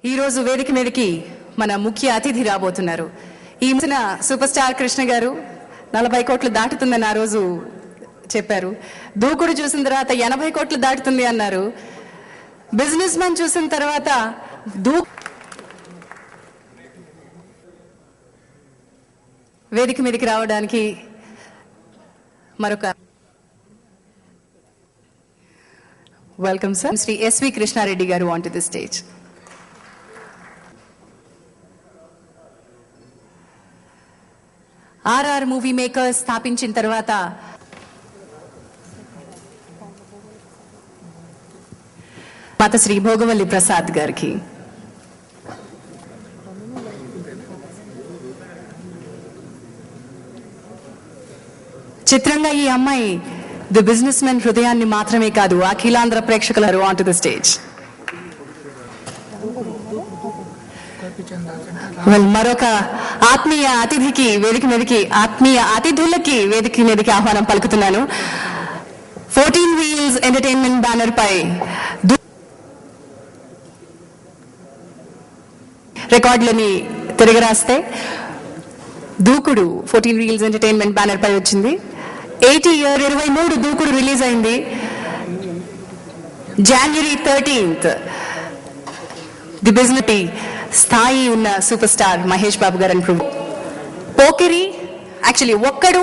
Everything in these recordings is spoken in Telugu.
ఈరోజు వేదిక మీదకి మన ముఖ్య అతిథి రాబోతున్నారు. ఈ మధ్యన సూపర్ స్టార్ కృష్ణ గారు 40 కోట్లు దాటుతుందని ఆ రోజు చెప్పారు. దూకుడు చూసిన తర్వాత 80 కోట్లు దాటుతుంది అన్నారు. బిజినెస్ మ్యాన్ చూసిన తర్వాత వేదిక మీదకి రావడానికి మరొక welcome sir Shri S V Krishnareddy గారు on to the stage. R R movie makers స్థాపించిన తర్వాత మాతశ్రీ భోగవల్లి ప్రసాద్ గారికి, చిత్రంగా ఈ అమ్మాయి ది బిజినెస్ మెన్ హృదయాన్ని మాత్రమే కాదు అఖిలాంధ్ర ప్రేక్షకులు ఆన్ టు ది స్టేజ్. మరొక ఆత్మీయ అతిథికి వేదిక మీదకి ఆత్మీయ అతిథులకి వేదిక మీదకి ఆహ్వానం పలుకుతున్నాను. 14 వీల్స్ ఎంటర్టైన్మెంట్ బ్యానర్ పై రికార్డులని తిరగరాస్తే దూకుడు 14 వీల్స్ ఎంటర్టైన్మెంట్ బ్యానర్ పై వచ్చింది. 23 దూకుడు రిలీజ్ అయింది. January 13th ది బిజినెస్ స్థాయి ఉన్న సూపర్ స్టార్ మహేష్ బాబు గారు అని పోకిరి యాక్చువల్లీ ఒక్కడు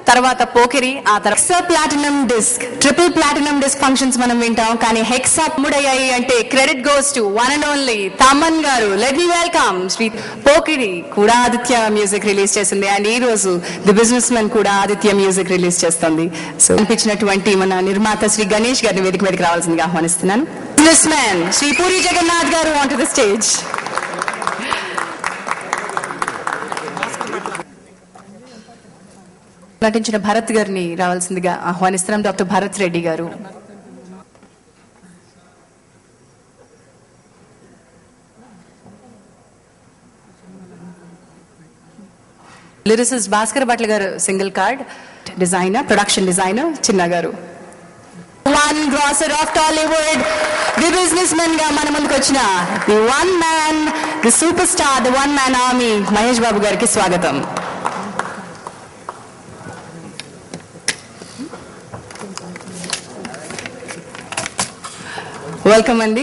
తర్వాత పోకిరి ఆ తర్వాత platinum disc triple platinum disc functions మనం వింటాం. కానీ హెక్సా ముడయ్యాయి అంటే credit goes to one and only Thaman గారు. Let me welcome Shri Pokiri కూడా ఆదిత్య మ్యూజిక్ రిలీజ్ చేసింది. అండ్ ఈ రోజు ది బిజినెస్ మెన్ కూడా ఆదిత్య మ్యూజిక్ రిలీజ్ చేస్తుంది. సో అనిపించినటువంటి మన నిర్మాత శ్రీ గణేష్ గారిని వేదిక మీదకి రావాల్సిందిగా ఆహ్వానిస్తున్నాను. బిజినెస్ మ్యాన్ శ్రీ పూరి జగన్నాథ్ గారు ఆన్ టు ది స్టేజ్. నటించిన భరత్ గారిని రావాల్సిందిగా ఆహ్వానిస్తున్నాం. డాక్టర్ భరత్ రెడ్డి గారు, లిరిసిస్ట్ భాస్కర్ భట్ల గారు single card designer production designer Chinna గారు. One grosser of Tollywood the business men గా మన ముందుకు వచ్చిన the one man the super star the one man army Mahesh Babu గారికి స్వాగతం. వెల్కమ్ అండి.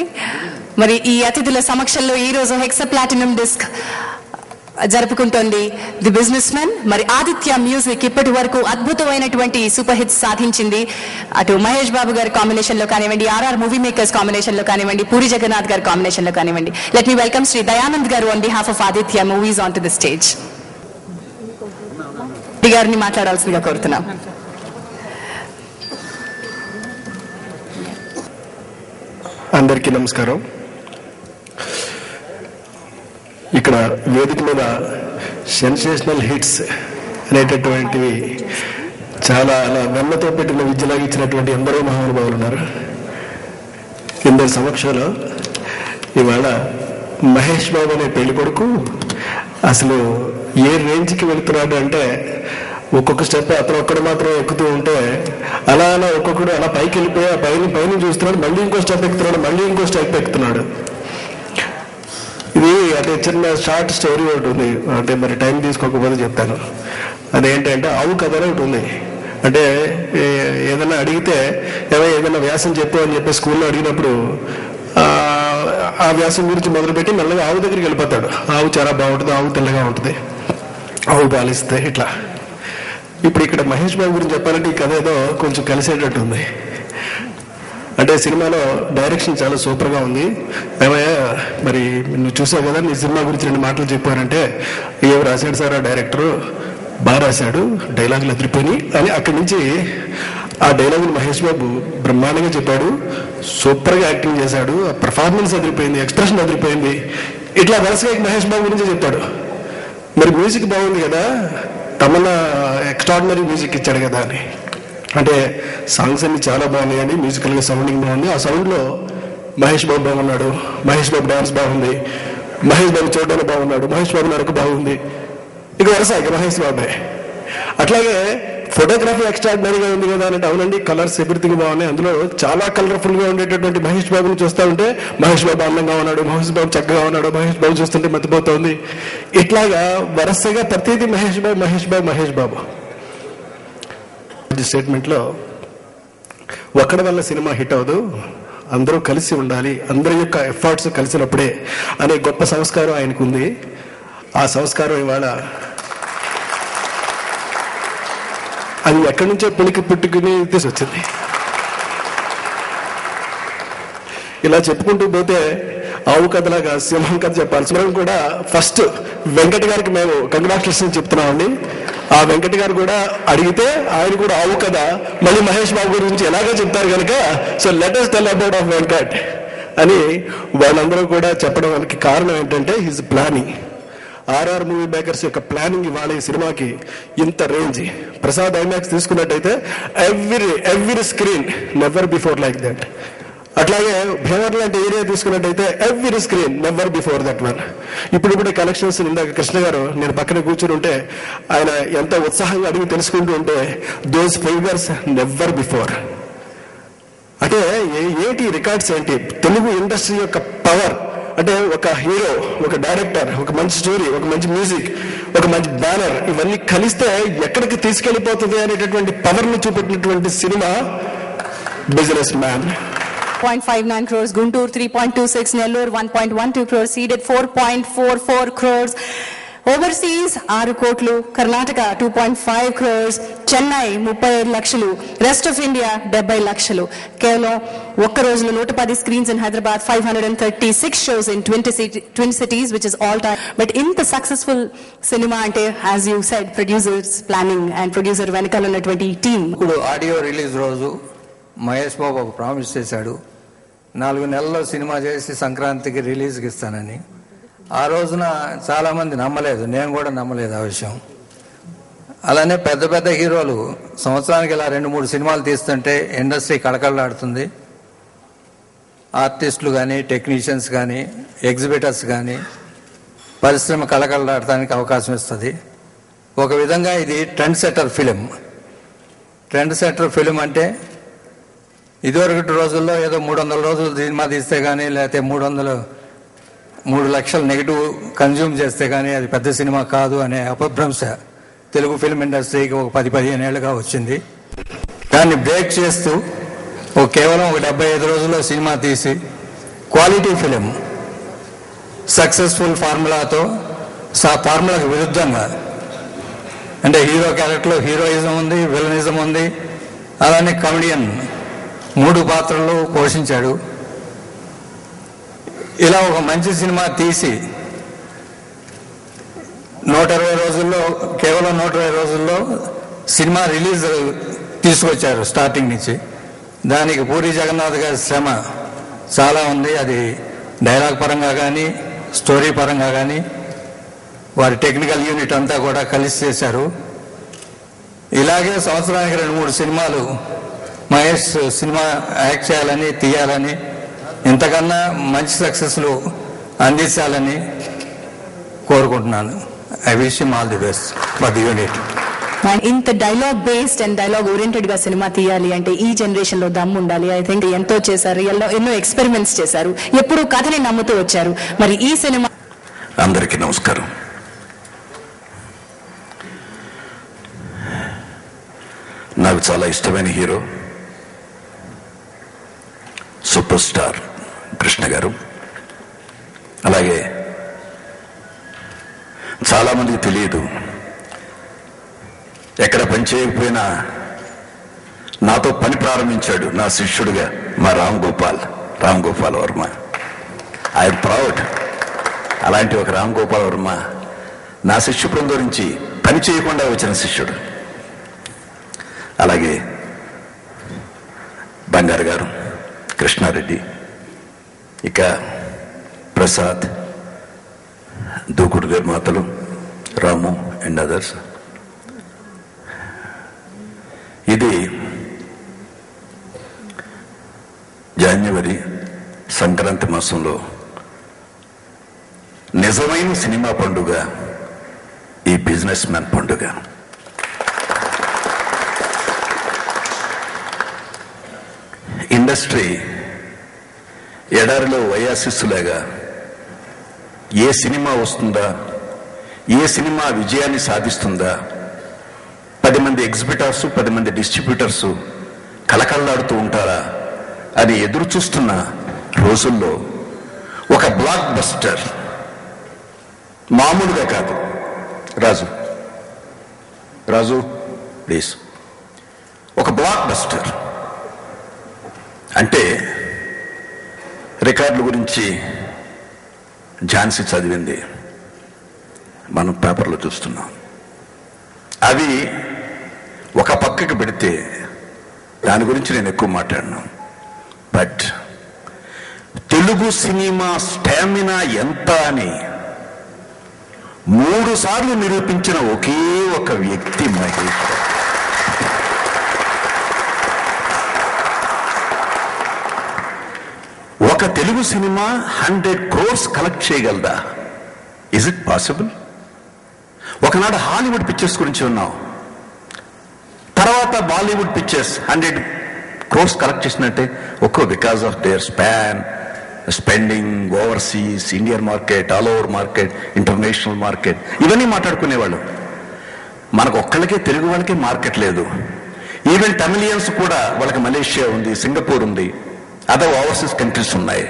మరి ఈ అతిథుల సమక్షంలో ఈ రోజు హెక్సా ప్లాటినం డిస్క్ జరుపుకుంటోంది ది బిజినెస్ మెన్. మరి ఆదిత్య మ్యూజిక్ ఇప్పటి వరకు అద్భుతమైనటువంటి సూపర్ హిట్స్ సాధించింది. అటు మహేష్ బాబు గారి కాంబినేషన్ లో కానివ్వండి, ఆర్ఆర్ మూవీ మేకర్స్ కాంబినేషన్ లో కానివ్వండి, పూరి జగన్నాథ్ గారి కాంబినేషన్ లో కానివ్వండి. Let me welcome Shri Dayanand గారు on behalf of Aditya movies on to the stage. గారిని మాట్లాడాల్సిందిగా కోరుతున్నాం. అందరికీ నమస్కారం. ఇక్కడ వేదిక మీద సెన్సేషనల్ హిట్స్ అనేటటువంటివి చాలా అలా వెన్నతో పెట్టిన విద్యలాగా ఇచ్చినటువంటి ఎందరో మహానుభావులు ఉన్నారు. ఇందరి సమక్షంలో ఇవాళ మహేష్ బాబు అనే పెళ్లి కొడుకు అసలు ఏ రేంజ్కి వెళుతున్నాడు అంటే ఒక్కొక్క స్టెప్ అతను ఒక్కడు మాత్రం ఎక్కుతూ ఉంటే అలా అలా ఒక్కొక్కడు అలా పైకి వెళ్ళిపోయి ఆ పైన చూస్తున్నాడు, మళ్ళీ ఇంకో స్టెప్ ఎక్కుతున్నాడు, మళ్ళీ ఇంకో స్టెప్ ఎక్కుతున్నాడు. ఇది అంటే చిన్న షార్ట్ స్టోరీ ఒకటి ఉంది, అంటే మరి టైం తీసుకోకపోతే చెప్తాను. అదేంటంటే ఆవు కథ ఒకటి ఉంది. అంటే ఏదైనా అడిగితే ఏదైనా వ్యాసం చెప్పు అని చెప్పి స్కూల్లో అడిగినప్పుడు ఆ వ్యాసం గురించి మొదలుపెట్టి మెల్లగా ఆవు దగ్గరికి వెళ్ళిపోతాడు. ఆవు చాలా బాగుంటుంది, ఆవు తెల్లగా ఉంటుంది, ఆవు పాలిస్తే ఇట్లా. ఇప్పుడు ఇక్కడ మహేష్ బాబు గురించి చెప్పాలంటే ఈ కథ ఏదో కొంచెం కలిసేటట్టు ఉంది. అంటే సినిమాలో డైరెక్షన్ చాలా సూపర్గా ఉంది. ఏమయ్యా మరి నువ్వు చూసావు కదా, నీ సినిమా గురించి 2 మాటలు చెప్పారంటే ఏం రాశాడు సార్ ఆ డైరెక్టరు, బాగా రాశాడు, డైలాగులు అదిరిపోయి అని అక్కడి నుంచి ఆ డైలాగులు మహేష్ బాబు బ్రహ్మాండంగా చెప్పాడు, సూపర్గా యాక్టింగ్ చేశాడు, ఆ పర్ఫార్మెన్స్ అదిరిపోయింది, ఎక్స్ప్రెషన్ అదిరిపోయింది, ఇట్లా వరుసగా మహేష్ బాబు గురించి చెప్తాడు. మరి మ్యూజిక్ బాగుంది కదా, తమన్నా ఎక్స్ట్రాడినరీ మ్యూజిక్ ఇచ్చాడు కదా అని. అంటే సాంగ్స్ అన్ని చాలా బాగున్నాయండి, మ్యూజికల్గా సౌండింగ్ బాగుంది. ఆ సౌండ్లో మహేష్ బాబు బాగున్నాడు, మహేష్ బాబు డాన్స్ బాగుంది, మహేష్ బాబు చూడడానికి బాగున్నాడు, మహేష్ బాబు నడక బాగుంది, ఇక వరుస మహేష్ బాబే. అట్లాగే ఫోటోగ్రఫీ ఎక్స్ట్రాడినరీగా ఉంది కదా అంటే అవునండి, కలర్స్ ఎవ్రీథింగ్ బాగున్నాయి, అందులో చాలా కలర్ఫుల్గా ఉండేటటువంటి మహేష్ బాబుని చూస్తూ ఉంటే మహేష్ బాబు అందంగా ఉన్నాడు, మహేష్ బాబు చక్కగా ఉన్నాడు, మహేష్ బాబు చూస్తుంటే మతిపోతుంది. ఇట్లాగా వరుసగా ప్రతిదీ మహేష్ బాబు మహేష్ బాబు మహేష్ బాబు. స్టేట్మెంట్లో ఒక్కడి వల్ల సినిమా హిట్ అవ్వదు, అందరూ కలిసి ఉండాలి, అందరి యొక్క ఎఫర్ట్స్ కలిసినప్పుడే అనే గొప్ప సంస్కారం ఆయనకు ఉంది. ఆ సంస్కారం ఇవాళ అది ఎక్కడి నుంచో పులికి పుట్టుకుని తీసుకొచ్చింది. ఇలా చెప్పుకుంటూ పోతే ఆవు కథలాగా సింహం కథ చెప్పాలి. సింహం కూడా ఫస్ట్ వెంకట గారికి మేము కంగ్రాచులేషన్ చెప్తున్నామండి. ఆ వెంకట గారు కూడా అడిగితే ఆయన కూడా ఆవు కథ మళ్ళీ మహేష్ బాబు గురించి ఎలాగో చెప్తారు కనుక so let us tell about of Venkat అని వాళ్ళందరూ కూడా చెప్పడానికి కారణం ఏంటంటే his planning. RR movie makers యొక్క ప్లానింగ్ ఇవాళ ఈ సినిమాకి ఇంత రేంజ్. ప్రసాద్ ఐమాక్స్ తీసుకున్నట్టయితే every screen never before like that. అట్లాగే భీమవరం లాంటి ఏరియా తీసుకున్నట్టయితే every screen never before that one. ఇప్పుడిప్పుడే కలెక్షన్స్ ఇందాక కృష్ణ గారు నేను పక్కన కూర్చుని ఉంటే ఆయన ఎంత ఉత్సాహంగా అడిగి తెలుసుకుంటూ ఉంటే దోస్ ఫిగర్స్ నెవర్ బిఫోర్. అంటే ఏంటి రికార్డ్స్ ఏంటి, తెలుగు ఇండస్ట్రీ యొక్క పవర్ అంటే ఒక హీరో, ఒక డైరెక్టర్, ఒక మంచి స్టోరీ, ఒక మంచి మ్యూజిక్, ఒక మంచి బ్యానర్, ఇవన్నీ కలిస్తే ఎక్కడికి తీసుకెళ్లిపోతుంది అనేటటువంటి పవర్ ని చూపెట్టినటువంటి cinema business man. 0.59 crores, Guntur 3.26, Nellore 1.12 crores, seeded 4.44 crores. Overseas 6 కోట్లు, కర్ణాటక 2.5 crores, చెన్నై 35 లక్షలు, రెస్ట్ ఆఫ్ ఇండియా 70 లక్షలు. కేవలం ఒక్క రోజులో 110 screens in Hyderabad, 536 shows in twin cities which is all time. But ఇంత సక్సెస్ఫుల్ సినిమా అంటే as you said producers planning and producer వెనకాల ఉన్నటువంటి టీమ్. ఇప్పుడు ఆడియో రిలీజ్ రోజు మహేష్ బాబు ఒక ప్రామిస్ చేశాడు, 4 నెలల్లో సినిమా చేసి సంక్రాంతికి రిలీజ్కి ఇస్తానని. ఆ రోజున చాలామంది నమ్మలేదు, నేను కూడా నమ్మలేదు ఆ విషయం. అలానే పెద్ద పెద్ద హీరోలు సంవత్సరానికి ఇలా 2-3 సినిమాలు తీస్తుంటే ఇండస్ట్రీ కళకళలాడుతుంది. ఆర్టిస్టులు కానీ, టెక్నీషియన్స్ కానీ, ఎగ్జిబిటర్స్ కానీ పరిశ్రమ కళకళలాడటానికి అవకాశం ఇస్తుంది. ఒక విధంగా ఇది trend setter film. Trend setter film అంటే ఇదివరకటి రోజుల్లో ఏదో 300 రోజులు సినిమా తీస్తే కానీ, లేకపోతే 3 లక్షల నెగిటివ్ కన్జ్యూమ్ చేస్తే కానీ అది పెద్ద సినిమా కాదు అనే అపభ్రంశ తెలుగు ఫిల్మ్ ఇండస్ట్రీకి ఒక 10-15 ఏళ్ళుగా వచ్చింది. దాన్ని బ్రేక్ చేస్తూ కేవలం 75 రోజుల్లో సినిమా తీసి క్వాలిటీ ఫిలిం సక్సెస్ఫుల్ ఫార్ములాతో, ఫార్ములాకు విరుద్ధంగా, అంటే హీరో క్యారెక్టర్లో హీరోయిజం ఉంది, విలనిజం ఉంది, అలానే కమెడియన్ 3 పాత్రలు పోషించాడు. ఇలా ఒక మంచి సినిమా తీసి 120 రోజుల్లో, కేవలం 120 రోజుల్లో సినిమా రిలీజ్ తీసుకొచ్చారు స్టార్టింగ్ నుంచి. దానికి పూరి జగన్నాథ్ గారి శ్రమ చాలా ఉంది. అది డైలాగ్ పరంగా కానీ, స్టోరీ పరంగా కానీ వారి టెక్నికల్ యూనిట్ అంతా కూడా కలిసి చేశారు. ఇలాగే సంవత్సరానికి 2-3 సినిమాలు మహేష్ సినిమా యాక్ట్ చేయాలని, తీయాలని, ఇంతకన్నా మంచి సక్సెస్లు అందించాలని కోరుకుంటున్నాను. I wish him all the best for the unit. ఇంత dialogue based and dialogue oriented గా సినిమా తీయాలి అంటే ఈ జనరేషన్ లో దమ్ము ఉండాలి. ఐ థింక్ ఎంతో చేశారు, ఎన్నో ఎక్స్పెరిమెంట్స్ చేశారు, ఎప్పుడు కథని నమ్ముతూ వచ్చారు. మరి ఈ సినిమా. అందరికీ నమస్కారం. నాకు చాలా ఇష్టమైన హీరో సూపర్ స్టార్ కృష్ణ గారు. అలాగే చాలామందికి తెలియదు, ఎక్కడ పని చేయకపోయినా నాతో పని ప్రారంభించాడు నా శిష్యుడిగా మా రామ్ గోపాల్ వర్మ. I'm proud. అలాంటి ఒక రామ్ గోపాల్ వర్మ నా శిష్యు బృందం నుంచి పని చేయకుండా వచ్చిన శిష్యుడు. అలాగే బంగారు గారు, కృష్ణారెడ్డి, ఇక ప్రసాద్, దూకుడు నిర్మాతలు, రాము అండ్ అదర్స్. ఇది జనవరి సంక్రాంతి మాసంలో నిజమైన సినిమా పండుగ ఈ బిజినెస్ మ్యాన్ పండుగ. ఇండస్ట్రీ ఎడారిలో వయాసిస్సులాగా ఏ సినిమా వస్తుందా, ఏ సినిమా విజయాన్ని సాధిస్తుందా, 10 మంది ఎగ్జిబిటర్స్ 10 మంది డిస్ట్రిబ్యూటర్స్ కలకల్లాడుతూ ఉంటారా అని ఎదురు చూస్తున్న రోజుల్లో ఒక బ్లాక్ బస్టర్, మామూలుగా కాదు, రాజు ప్లీజ్, ఒక బ్లాక్ బస్టర్ అంటే రికార్డుల గురించి ఝాన్సీ చదివింది మనం పేపర్లో చూస్తున్నాం. అవి ఒక పక్కకి పెడితే దాని గురించి నేను ఎక్కువ మాట్లాడినా, బట్ తెలుగు సినిమా స్టామినా ఎంత అని 3 సార్లు నిరూపించిన ఒకే ఒక వ్యక్తి మహేష్. ఒక తెలుగు సినిమా 100 crores కలెక్ట్ చేయగలదా? Is it possible? ఒకనాడు హాలీవుడ్ పిక్చర్స్ గురించి ఉన్నాం, తర్వాత బాలీవుడ్ పిక్చర్స్ 100 crores కలెక్ట్ చేసినట్టే because of their spending overseas, Indian market, all over market, international market, ఇవన్నీ మాట్లాడుకునేవాళ్ళు. మనకు ఒక్కళ్ళకే, తెలుగు వాళ్ళకే మార్కెట్ లేదు. ఈవెన్ తమిళియన్స్ కూడా, వాళ్ళకి మలేషియా ఉంది, సింగపూర్ ఉంది, అదర్ ఓవర్సీస్ కంట్రీస్ ఉన్నాయి,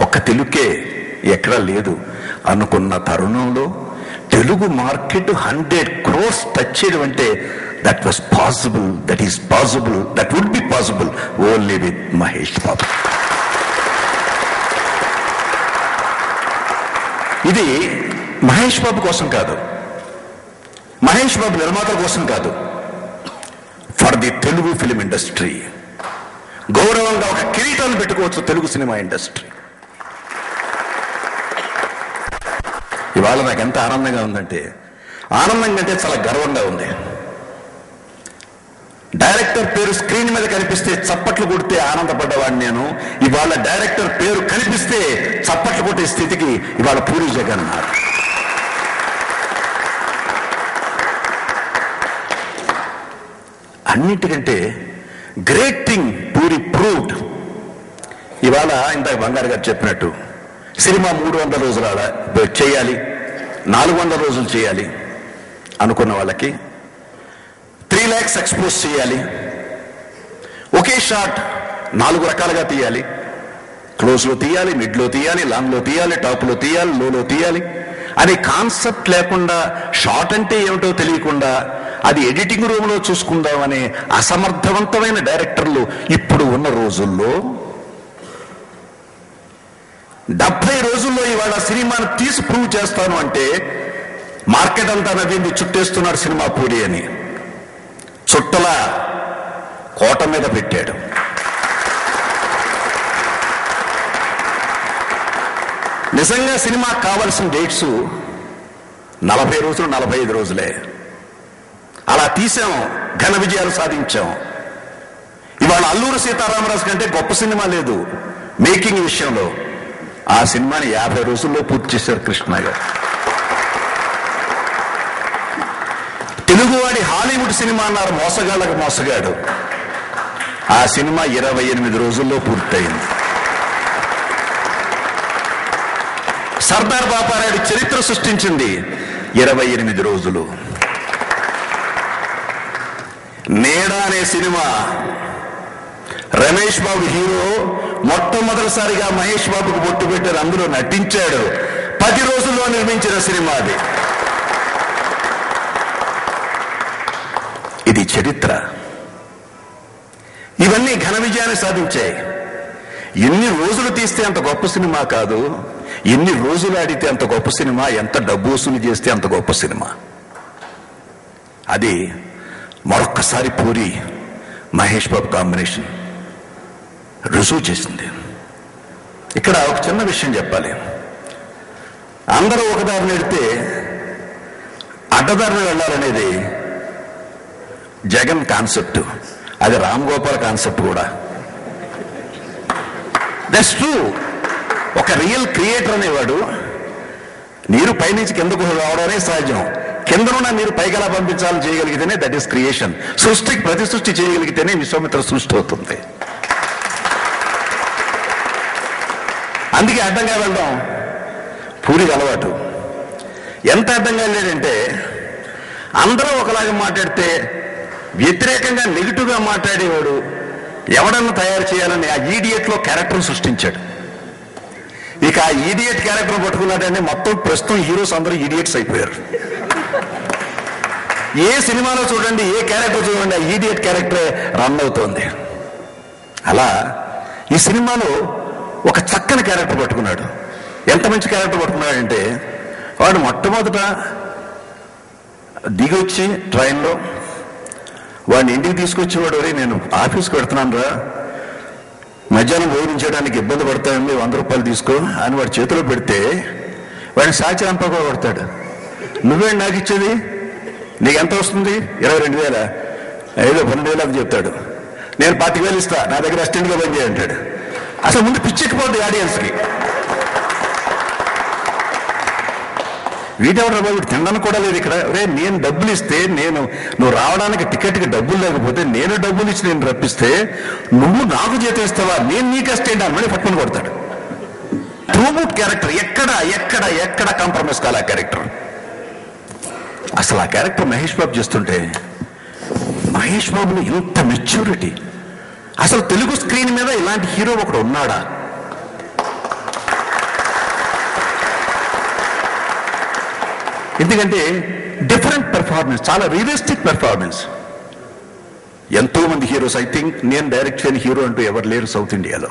ఒక్క తెలుగుకే ఎక్కడా లేదు అనుకున్న తరుణంలో తెలుగు మార్కెట్ 100 crores టచ్ చేయడం అంటే that was possible, that is possible, that would be possible only with Mahesh Babu. ఇది మహేష్ బాబు కోసం కాదు, మహేష్ బాబు నిర్మాతల కోసం కాదు, for the Telugu film industry. గౌరవంగా ఒక కిరీటాన్ని పెట్టుకోవచ్చు తెలుగు సినిమా ఇండస్ట్రీ. ఇవాళ నాకు ఎంత ఆనందంగా ఉందంటే, ఆనందం కంటే చాలా గర్వంగా ఉంది. డైరెక్టర్ పేరు స్క్రీన్ మీద కనిపిస్తే చప్పట్లు కొడితే ఆనందపడ్డవాడిని నేను. ఇవాళ డైరెక్టర్ పేరు కనిపిస్తే చప్పట్లు కొట్టే స్థితికి ఇవాళ పూరి జగన్నాథ్. అన్నిటికంటే గ్రేట్ థింగ్ పూరి ప్రూవ్డ్. ఇవాళ ఇందాక బంగారు గారు చెప్పినట్టు సినిమా 300 రోజులు చేయాలి, 400 రోజులు చేయాలి అనుకున్న వాళ్ళకి 3 lakhs ఎక్స్పోజ్ చేయాలి, ఒకే షాట్ 4 రకాలుగా తీయాలి, క్లోజ్లో తీయాలి, మిడ్లో తీయాలి, లాంగ్లో తీయాలి, టాప్లో తీయాలి, లోలో తీయాలి అనే కాన్సెప్ట్ లేకుండా, షాట్ అంటే ఏమిటో తెలియకుండా అది ఎడిటింగ్ రూమ్లో చూసుకుందామనే అసమర్థవంతమైన డైరెక్టర్లు ఇప్పుడు ఉన్న రోజుల్లో 70 రోజుల్లో ఇవాళ సినిమాను తీసి ప్రూవ్ చేస్తాను అంటే మార్కెట్ అంతా నవ్వింది, చుట్టేస్తున్నాడు సినిమా పూరి అని. చుట్టల కోట మీద పెట్టాడు. నిజంగా సినిమాకు కావలసిన డేట్స్ 40 రోజులు, 45 రోజులే. అలా తీసాం, ఘన విజయాలు సాధించాం. ఇవాళ అల్లూరు సీతారామరాజు కంటే గొప్ప సినిమా లేదు మేకింగ్ విషయంలో. ఆ సినిమాని 50 రోజుల్లో పూర్తి చేశారు కృష్ణ గారు. తెలుగువాడి హాలీవుడ్ సినిమా అన్నారు, మోసగాళ్ళకు మోసగాడు. ఆ సినిమా 28 రోజుల్లో పూర్తయింది. సర్దార్ బాపారాయుడు చరిత్ర సృష్టించింది 28 రోజులు. నేడా అనే సినిమా, రమేష్ బాబు హీరో, మొట్టమొదటిసారిగా మహేష్ బాబుకు బొట్టు పెట్టారు, అందులో నటించాడు. 10 రోజుల్లో నిర్మించిన సినిమా అది. ఇది చరిత్ర. ఇవన్నీ ఘన విజయాన్ని సాధించాయి. ఎన్ని రోజులు తీస్తే అంత గొప్ప సినిమా కాదు, ఎన్ని రోజులు ఆడితే అంత గొప్ప సినిమా, ఎంత డబ్బు వసూలు చేస్తే అంత గొప్ప సినిమా. అది మరొక్కసారి పూరి మహేష్ బాబు కాంబినేషన్ రుజువు చేసింది. ఇక్కడ ఒక చిన్న విషయం చెప్పాలి. అందరూ ఒక దారిని వెళితే అడ్డదారిని వెళ్ళాలనేది జగన్ కాన్సెప్ట్, అది రామ్ గోపాల్ కాన్సెప్ట్ కూడా. That's true. ఒక రియల్ క్రియేటర్ అనేవాడు నీరు పైనుంచి కిందకు రావడమే సహజం. కిందనున్న నీరు పైగలా పంపించాలని చేయగలిగితేనే దట్ ఈస్ క్రియేషన్. సృష్టికి ప్రతి సృష్టి చేయగలిగితేనే విశ్వామిత్ర సృష్టి అవుతుంది. అందుకే అడ్డంగా వెళ్ళడం పూరికి అలవాటు. ఎంత అడ్డంగా వెళ్ళాడంటే అందరూ ఒకలాగా మాట్లాడితే వ్యతిరేకంగా నెగిటివ్గా మాట్లాడేవాడు ఎవడన్నా తయారు చేయాలని ఆ ఈడియట్లో క్యారెక్టర్ సృష్టించాడు. ఇక ఆ ఈడియట్ క్యారెక్టర్ పట్టుకున్నాడంటే మొత్తం ప్రస్తుతం హీరోస్ అందరూ ఈడియట్స్ అయిపోయారు. ఏ సినిమాలో చూడండి, ఏ క్యారెక్టర్ చూడండి, ఆ ఈడియట్ క్యారెక్టరే రన్ అవుతోంది. అలా ఈ సినిమాలో ఒక చక్కని క్యారెక్టర్ పట్టుకున్నాడు. ఎంత మంచి క్యారెక్టర్ పట్టుకున్నాడంటే వాడు మొట్టమొదట దిగొచ్చి ట్రైన్లో వాడిని ఇంటికి తీసుకొచ్చేవాడు, నేను ఆఫీస్కి పెడుతున్నాను రా, మధ్యాహ్నం భోజనం చేయడానికి ఇబ్బంది పడతాయండి, 100 రూపాయలు తీసుకో అని వాడి చేతిలో పెడితే వాడిని సాచి రంపగా కొడతాడు. నువ్వేంటి నాకు ఇచ్చేది, నీకు ఎంత వస్తుంది, 22,000, ఏదో 12,000 అని చెప్తాడు. నేను 25,000 ఇస్తా, నా దగ్గర అసిస్టెంట్గా పని చేయంటాడు. అసలు ముందు పిచ్చెక్కిపోద్ది ఆడియన్స్కి. వీటెవరు వీడు తినడానికి కూడా లేదు ఇక్కడ. రే నేను డబ్బులు ఇస్తే, నువ్వు రావడానికి టికెట్కి డబ్బులు లేకపోతే నేను డబ్బులు ఇచ్చి నేను రప్పిస్తే నువ్వు నాకు జీతం ఇస్తావా, నేను నీకు అసిస్టెంట్ అని మళ్ళీ పట్టుకుని కొడతాడు. ట్రూబూట్ క్యారెక్టర్ ఎక్కడ ఎక్కడ ఎక్కడ కాంప్రమైజ్ కాలే క్యారెక్టర్. అసలు ఆ క్యారెక్టర్ మహేష్ బాబు చేస్తుంటే, మహేష్ బాబులో ఇంత మెచ్యూరిటీ, అసలు తెలుగు స్క్రీన్ మీద ఇలాంటి హీరో ఒకడు ఉన్నాడా? ఎందుకంటే డిఫరెంట్ పెర్ఫార్మెన్స్, చాలా రియలిస్టిక్ పెర్ఫార్మెన్స్. ఎంతో మంది హీరోస్, ఐ థింక్ నేను డైరెక్ట్ చేయని హీరో అంటూ ఎవరు లేరు సౌత్ ఇండియాలో,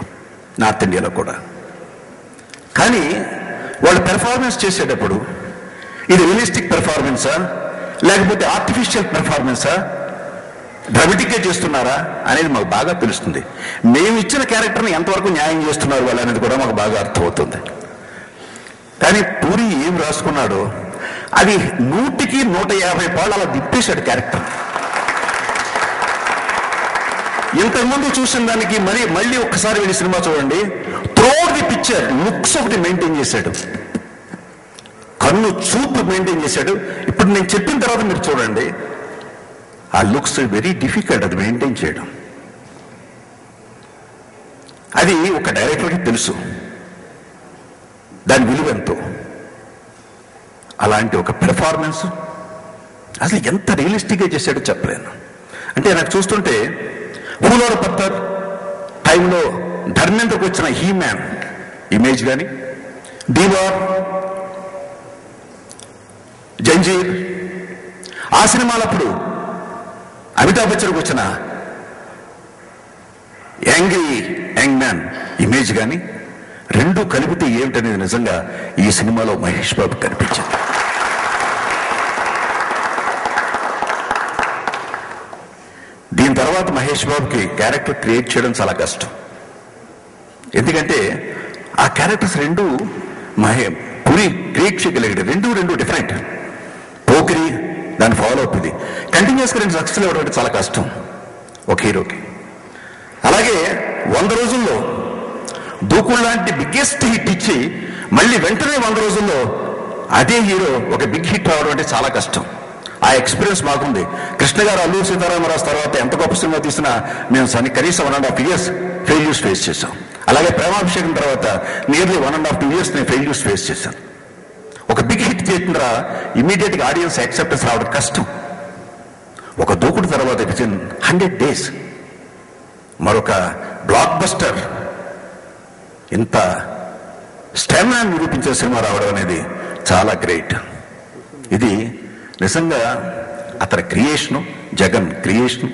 నార్త్ ఇండియాలో కూడా. కానీ వాళ్ళు పెర్ఫార్మెన్స్ చేసేటప్పుడు ఇది రియలిస్టిక్ పెర్ఫార్మెన్సా లేకపోతే ఆర్టిఫిషియల్ పెర్ఫార్మెన్సా, డ్రామాటిక్గా చేస్తున్నారా అనేది మాకు బాగా తెలుస్తుంది. మేము ఇచ్చిన క్యారెక్టర్ని ఎంతవరకు న్యాయం చేస్తున్నారు వాళ్ళు అనేది కూడా మాకు బాగా అర్థమవుతుంది. కానీ పూరి ఏం రాసుకున్నాడో అది 100కి 150 పాళ్ళు అలా దిప్పేశాడు క్యారెక్టర్. ఇంతకుముందు చూసిన దానికి మళ్ళీ ఒక్కసారి వెళ్ళి సినిమా చూడండి. త్రోట్ ది పిక్చర్ లుక్స్ ఒకటి మెయింటైన్ చేశాడు, కన్ను చూపు మెయింటైన్ చేశాడు. ఇప్పుడు నేను చెప్పిన తర్వాత మీరు చూడండి, ఆ లుక్స్ వెరీ డిఫికల్ట్ అది మెయింటైన్ చేయడం. అది ఒక డైరెక్టర్కి తెలుసు దాని విలువ ఎంతో. అలాంటి ఒక పెర్ఫార్మెన్స్ అసలు ఎంత రియలిస్టిక్గా చేశాడో చెప్పలేను. అంటే నాకు చూస్తుంటే ఫూల్ పత్తర్ టైంలో ధర్మేంద్రకు వచ్చిన హీ మ్యాన్ ఇమేజ్ కానీ, దీవార్, జంజీర్, ఆ సినిమాలప్పుడు అమితాబ్ బచ్చన్కి వచ్చిన యంగ్ మ్యాన్ ఇమేజ్ కానీ రెండు కలిపితే ఏమిటనేది నిజంగా ఈ సినిమాలో మహేష్ బాబు కనిపించింది. దీని తర్వాత మహేష్ బాబుకి క్యారెక్టర్ క్రియేట్ చేయడం చాలా కష్టం. ఎందుకంటే ఆ క్యారెక్టర్స్ రెండు పూరి క్రియేట్ చేయగలిగాడు. రెండు డిఫరెంట్. పోకిరి దాని ఫాలో అప్, ఇది కంటిన్యూస్గా 2 సక్సెస్ ఇవ్వడం చాలా కష్టం ఒక హీరోకి. అలాగే 100 రోజుల్లో దూకుడు లాంటి బిగ్గెస్ట్ హిట్ ఇచ్చి మళ్ళీ వెంటనే 100 రోజుల్లో అదే హీరో ఒక బిగ్ హిట్ రావడం అంటే చాలా కష్టం. ఆ ఎక్స్పీరియన్స్ మాకుంది. కృష్ణ గారు అల్లూరి సీతారామరాజు తర్వాత ఎంత గొప్ప సినిమా తీసినా మేము కనీసం 1.5 years ఫెయిల్యూర్స్ ఫేస్ చేశాం. అలాగే ప్రేమాభిషేకం తర్వాత నియర్లీ 1.5 years నేను ఫెయిల్యూర్స్ ఫేస్ చేశాను. ఒక బిగ్ హిట్ చేసిన ఇమీడియట్గా ఆడియన్స్ యాక్సెప్టెన్స్ రావడం కష్టం. ఒక దూకుడు తర్వాత వితిన్ 100 days మరొక బ్లాక్ బస్టర్ ఇంత స్టామినా నిరూపించే సినిమా రావడం అనేది చాలా గ్రేట్. ఇది నిజంగా అతని క్రియేషను, జగన్ క్రియేషను,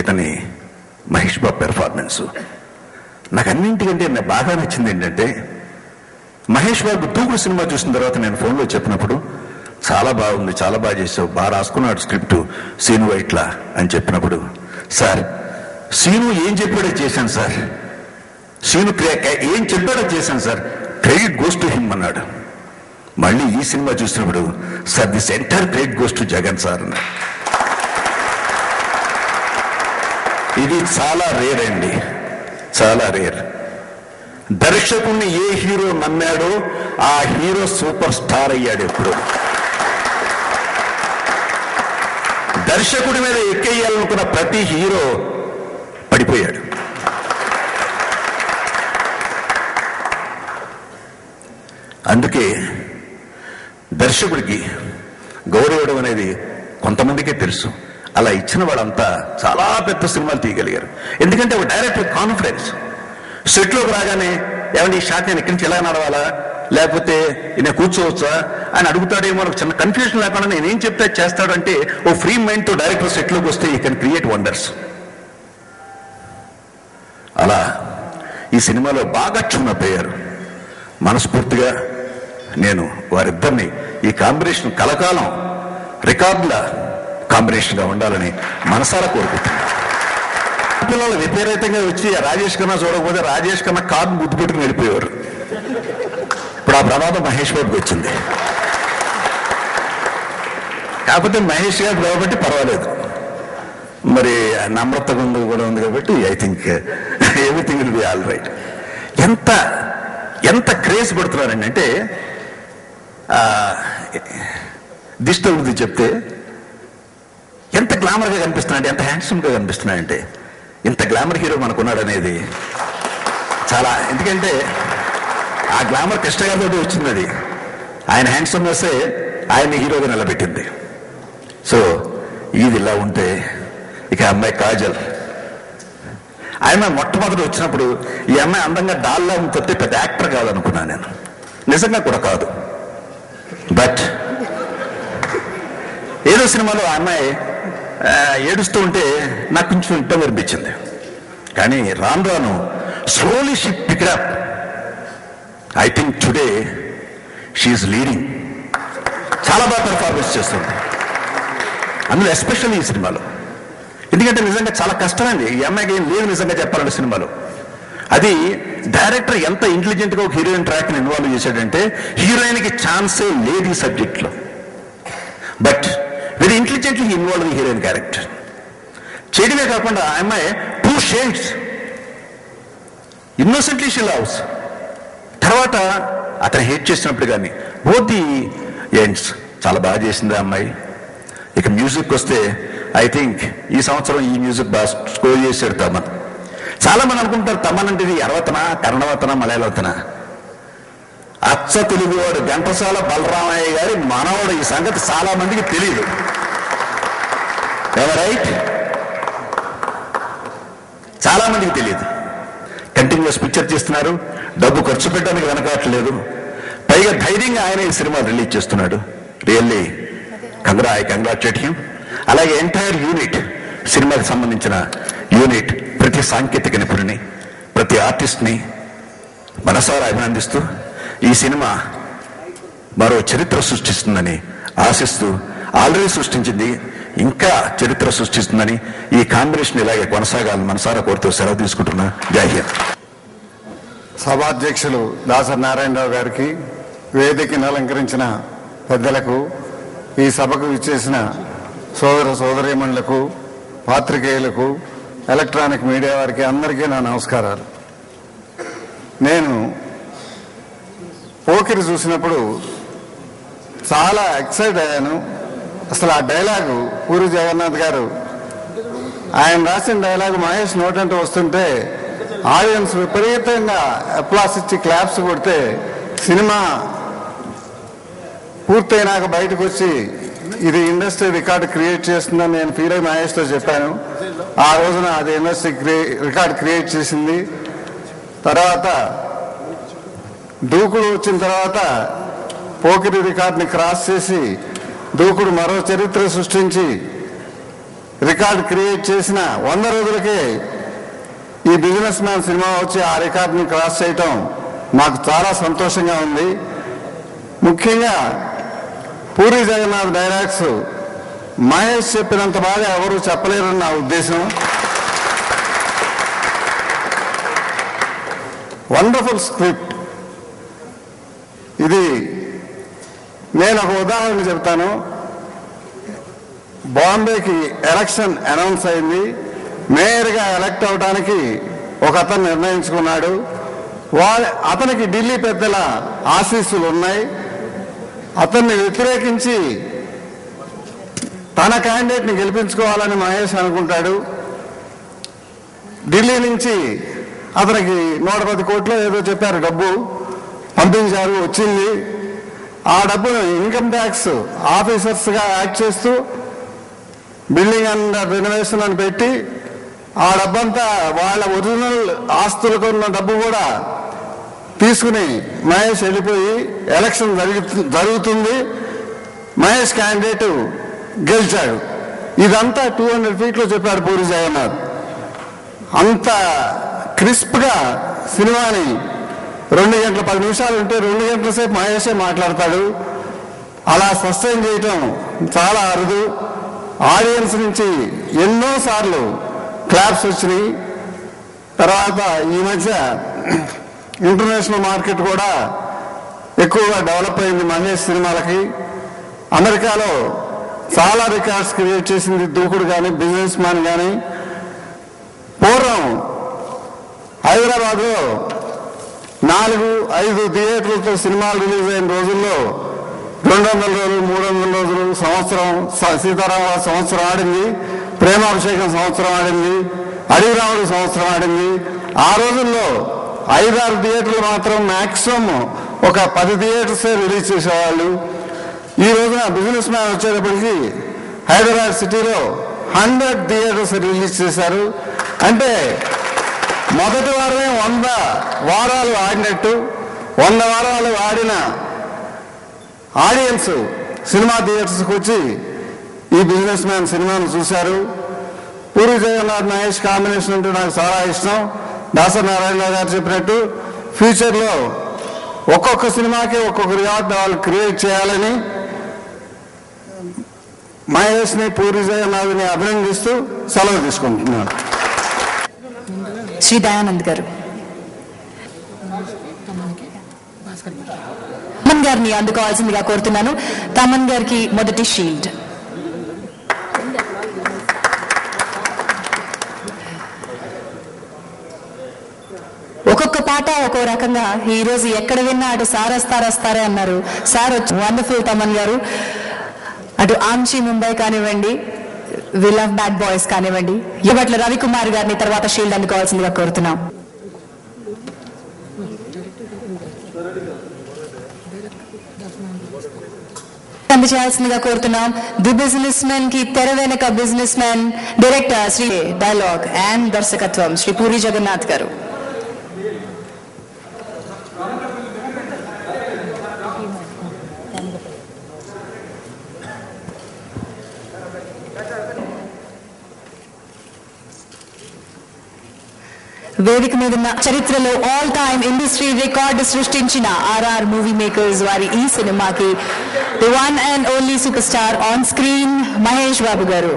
ఇతని మహేష్ బాబు పెర్ఫార్మెన్స్. నాకు అన్నింటికంటే నాకు బాగా నచ్చింది ఏంటంటే, మహేష్ బాబు దూకుడు సినిమా చూసిన తర్వాత నేను ఫోన్లో చెప్పినప్పుడు చాలా బాగుంది, చాలా బాగా చేసావు, బాగా రాసుకున్నాడు స్క్రిప్ట్ సీను ఇట్లా అని చెప్పినప్పుడు, సార్ సీను ఏం చెప్పాడో చేశాను సార్, సీను ఏం చెప్పాడో చేశాను sir, credit goes to him అన్నాడు. మళ్ళీ ఈ సినిమా చూసినప్పుడు, sir this entire credit goes to Jagan sir అన్నాడు. ఇది చాలా రేర్ అండి, చాలా రేర్. దర్శకుడిని ఏ హీరో నమ్మాడో ఆ హీరో సూపర్ స్టార్ అయ్యాడు. ఎప్పుడు దర్శకుడి మీద ఎక్కేయాలనుకున్న ప్రతి హీరో పడిపోయాడు. అందుకే దర్శకుడికి గౌరవం అనేది కొంతమందికే తెలుసు. అలా ఇచ్చిన వాళ్ళంతా చాలా పెద్ద సినిమాలు తీయగలిగారు. ఎందుకంటే ఒక డైరెక్టర్ కాన్ఫిడెన్స్. సెట్లోకి రాగానే ఏమంటే ఈ షాట్ నేను ఇక్కడి నుంచి ఎలా నడవాలా, లేకపోతే నేను కూర్చోవచ్చా అని అడుగుతాడేమో మనకు చిన్న కన్ఫ్యూజన్ లేకుండా నేనేం చెప్తే చేస్తాడు అంటే ఓ ఫ్రీ మైండ్తో డైరెక్టర్ సెట్లోకి వస్తే యూ కెన్ క్రియేట్ వండర్స్. అలా ఈ సినిమాలో బాగా ట్యూనప్ అయ్యారు. మనస్ఫూర్తిగా నేను వారిద్దరిని ఈ కాంబినేషన్ కలకాలం రికార్డుల కాంబినేషన్గా ఉండాలని మనసారా కోరుకుంటున్నాను. పిల్లలు విపరీతంగా వచ్చి రాజేష్ ఖన్నా చూడకపోతే రాజేష్ ఖన్నా కారు ముద్దు పెట్టుకుని వెళ్ళిపోయేవారు. ఇప్పుడు ఆ ప్రమాదం మహేష్ బాబుకి వచ్చింది. కాకపోతే మహేష్ గారు కాబట్టి పర్వాలేదు, మరి నమ్రత కూడా ఉంది కాబట్టి I think everything will be all right. ఎంత క్రేజ్ పడుతున్నారండి అంటే దిష్ట వృద్ధి చెప్తే ఎంత గ్లామర్గా కనిపిస్తున్నాడు, ఎంత హ్యాండ్సమ్గా కనిపిస్తున్నాడంటే ఇంత గ్లామర్ హీరో మనకున్నాడు అనేది చాలా. ఎందుకంటే ఆ గ్లామర్ కృష్ణగారితో వచ్చింది. అది ఆయన హ్యాండ్సమ్నెస్ ఆయన హీరోగా నిలబెట్టింది. సో ఇది ఇలా ఉంటే ఇక అమ్మాయి కాజల్, ఆయన మొట్టమొదటి వచ్చినప్పుడు ఈ అమ్మాయి అందంగా డాల్లా తప్పితే పెద్ద యాక్టర్ కాదనుకున్నాను నేను. నిజంగా కూడా కాదు. బట్ ఏదో సినిమాలో ఆ అమ్మాయి ఏడుస్తూ ఉంటే నాకు కొంచెం ఇట్టం అనిపించింది. కానీ రాను రాను slowly she picked up. I think today she's leading. చాలా బాగా పెర్ఫార్మెన్స్ చేస్తుంది అందులో, ఎస్పెషల్లీ ఈ సినిమాలో. ఎందుకంటే నిజంగా చాలా కష్టమైంది ఈ అమ్మాయికి. ఏం లేదు నిజంగా చెప్పాలంటే సినిమాలో. అది డైరెక్టర్ ఎంత ఇంటెలిజెంట్గా ఒక హీరోయిన్ ట్రాక్ని ఇన్వాల్వ్ చేశాడంటే హీరోయిన్కి ఛాన్సే లేదు ఈ సబ్జెక్ట్లో. బట్ వెరీ ఇంటెలిజెంట్లీ ఇన్వాల్వ్ ఈ హీరోయిన్ క్యారెక్టర్. చేయడమే కాకుండా ఆ అమ్మాయి 2 షేడ్స్ ఇన్నోసెంట్లీ షీ లవ్స్. తర్వాత అతను హేట్ చేసినప్పుడు కానీ బోత్ ది ఎండ్స్ చాలా బాగా చేసింది ఆ అమ్మాయి. ఇక మ్యూజిక్ వస్తే ఐ థింక్ ఈ సంవత్సరం ఈ మ్యూజిక్ బాగా స్కోర్ చేశాడు తమన్. చాలా మంది అనుకుంటారు తమన్ అంటే ఇది అరవతన, కన్నడవతన, మలయాళవతన. అచ్చ తెలుగువాడు ఘంటసాల బలరామయ్య గారి మనవడు. ఈ సంగతి చాలా మందికి తెలియదు. రైట్? చాలా మందికి తెలియదు. కంటిన్యూస్ పిక్చర్ చేస్తున్నారు, డబ్బు ఖర్చు పెట్టడానికి వెనకాట్లేదు. పైగా ధైర్యంగా ఆయన ఈ సినిమా రిలీజ్ చేస్తున్నాడు. Really I congratulate him. అలాగే ఎంటైర్ యూనిట్, సినిమాకి సంబంధించిన యూనిట్, ప్రతి సాంకేతిక నిపుణుని, ప్రతి ఆర్టిస్ట్ని మనసారా అభినందిస్తూ ఈ సినిమా మరో చరిత్ర సృష్టిస్తుందని ఆశిస్తూ, ఆల్రెడీ సృష్టించింది, ఇంకా చరిత్ర సృష్టిస్తుందని, ఈ కాంబినేషన్ ఇలాగే కొనసాగాలని మనసారా కోరుతూ సెలవు తీసుకుంటున్నా. జై హింద్. సభాధ్యక్షులు దాసరి నారాయణరావు గారికి, వేదికను అలంకరించిన పెద్దలకు, ఈ సభకు విచ్చేసిన సోదర సోదరీమణులకు, పాత్రికేయులకు, ఎలక్ట్రానిక్ మీడియా వారికి అందరికీ నా నమస్కారాలు. నేను పోకిరి చూసినప్పుడు చాలా ఎక్సైట్ అయ్యాను. అసలు ఆ డైలాగు పూరి జగన్నాథ్ గారు ఆయన రాసిన డైలాగు మహేష్ నోటంటూ వస్తుంటే ఆడియన్స్ విపరీతంగా అప్లాస్ ఇచ్చి క్లాప్స్ కొడితే సినిమా పూర్తయినాక బయటకు వచ్చి ఇది ఇండస్ట్రీ రికార్డు క్రియేట్ చేస్తుందని నేను ఫీల్ అయ్యి మహేష్తో చెప్పాను. ఆ రోజున అది ఇండస్ట్రీ రికార్డు క్రియేట్ చేసింది. తర్వాత దూకుడు వచ్చిన తర్వాత పోకిరి రికార్డుని క్రాస్ చేసి దూకుడు మరో చరిత్ర సృష్టించి రికార్డు క్రియేట్ చేసిన 100 రోజులకే ఈ బిజినెస్ మ్యాన్ సినిమా వచ్చి ఆ రికార్డుని క్రాస్ చేయటం మాకు చాలా సంతోషంగా ఉంది. ముఖ్యంగా పూరి జగన్నాథ్ డైలాగ్స్ మహేష్ చెప్పినంత బాగా ఎవరు చెప్పలేరని నా ఉద్దేశం. వండర్ఫుల్ స్క్రిప్ట్ ఇది. నేను ఒక ఉదాహరణ చెప్తాను. బాంబేకి ఎలక్షన్ అనౌన్స్ అయింది. మేయర్గా ఎలక్ట్ అవడానికి ఒక అతను నిర్ణయించుకున్నాడు. అతనికి ఢిల్లీ పెద్దల ఆశీస్సులు ఉన్నాయి. అతన్ని వ్యతిరేకించి తన క్యాండిడేట్ని గెలిపించుకోవాలని మహేష్ అనుకుంటాడు. ఢిల్లీ నుంచి అతనికి 110 కోట్లు ఏదో చెప్పారు డబ్బు. పంపించారు, వచ్చింది. ఆ డబ్బును ఇన్కమ్ ట్యాక్స్ ఆఫీసర్స్గా యాక్ట్ చేస్తూ బిల్డింగ్ అండ్ రెనోవేషన్ అని పెట్టి ఆ డబ్బంతా వాళ్ళ ఒరిజినల్ ఆస్తులకు ఉన్న డబ్బు కూడా తీసుకుని మహేష్ వెళ్ళిపోయి ఎలక్షన్ జరుగుతుంది, మహేష్ క్యాండిడేట్ గెలిచాడు. ఇదంతా 200 ఫీట్లో చెప్పాడు పూరి జగన్నాథ్. అంత క్రిస్ప్గా సినిమాని 2 గంటల 10 నిమిషాలు ఉంటే 2 గంటల సేపు మహేషే మాట్లాడతాడు. అలా సస్టైన్ చేయటం చాలా అరుదు. ఆడియన్స్ నుంచి ఎన్నోసార్లు క్లాప్స్ వచ్చినాయి. తర్వాత ఈ మధ్య ఇంటర్నేషనల్ మార్కెట్ కూడా ఎక్కువగా డెవలప్ అయింది మహేష్ సినిమాలకి. అమెరికాలో చాలా రికార్డ్స్ క్రియేట్ చేసింది దూకుడు కానీ, బిజినెస్ మ్యాన్ కానీ. పూర్వం హైదరాబాద్లో 4-5 థియేటర్లతో సినిమాలు రిలీజ్ అయిన రోజుల్లో 200 రోజులు, 300 రోజులు, సంవత్సరం, సీతారామ సంవత్సరం ఆడింది, ప్రేమాభిషేకం సంవత్సరం ఆడింది, అడివిరాముడు సంవత్సరం ఆడింది. ఆ రోజుల్లో 5-6 థియేటర్లు మాత్రం మ్యాక్సిమం ఒక 10 థియేటర్సే రిలీజ్ చేసేవాళ్ళు. ఈ రోజున బిజినెస్ మ్యాన్ వచ్చేటప్పటికి హైదరాబాద్ సిటీలో 100 థియేటర్స్ రిలీజ్ చేశారు. అంటే మొదటి వారమే 100 వారాలు ఆడినట్టు, 100 వారాలు ఆడిన ఆడియన్స్ సినిమా థియేటర్స్కి వచ్చి ఈ బిజినెస్ మ్యాన్ సినిమాను చూశారు. పూరి జగన్నాథ్ మహేష్ కాంబినేషన్ అంటే నాకు చాలా ఇష్టం. దాసరి నారాయణ గారు చెప్పినట్టు ఫ్యూచర్లో ఒక్కొక్క సినిమాకి ఒక్కొక్క రికార్డ్ వాళ్ళు క్రియేట్ చేయాలని మహేష్ని, పూరి జగన్నాథ్ని అభినందిస్తూ సెలవు తీసుకుంటున్నాను. శ్రీ దయానంద్ గారు తమన్ గారిని అందుకోవాల్సిందిగా కోరుతున్నాను. తమన్ గారికి మొదటి షీల్డ్. ఒక్కొక్క పాట ఒక్కో రకంగా. ఈ రోజు ఎక్కడ విన్నా అటు సార్ వస్తారే అన్నారు, సార్ వచ్చి వండర్ఫుల్ తమన్ గారు. అటు ఆంచి ముంబై కానివ్వండి, వి లవ్ బ్యాడ్ బాయ్స్ కానివ్వండి. యువట్ల రవికుమార్ గారిని తర్వాత షీల్డ్ అందుకోవాల్సిందిగా కోరుతున్నాం. అందజేయాల్సిందిగా కోరుతున్నాం. ది బిజినెస్ మ్యాన్ కి తెర వెనక business man director Shri dialogue and దర్శకత్వం శ్రీ పూరి జగన్నాథ్ గారు. వేదిక మీద ఉన్న చరిత్రలో ఆల్ టైమ్ ఇండస్ట్రీ రికార్డు సృష్టించిన ఆర్ఆర్ మూవీ మేకర్స్ వారి ఈ సినిమాకి the one and only super star on screen Mahesh Babu గారు.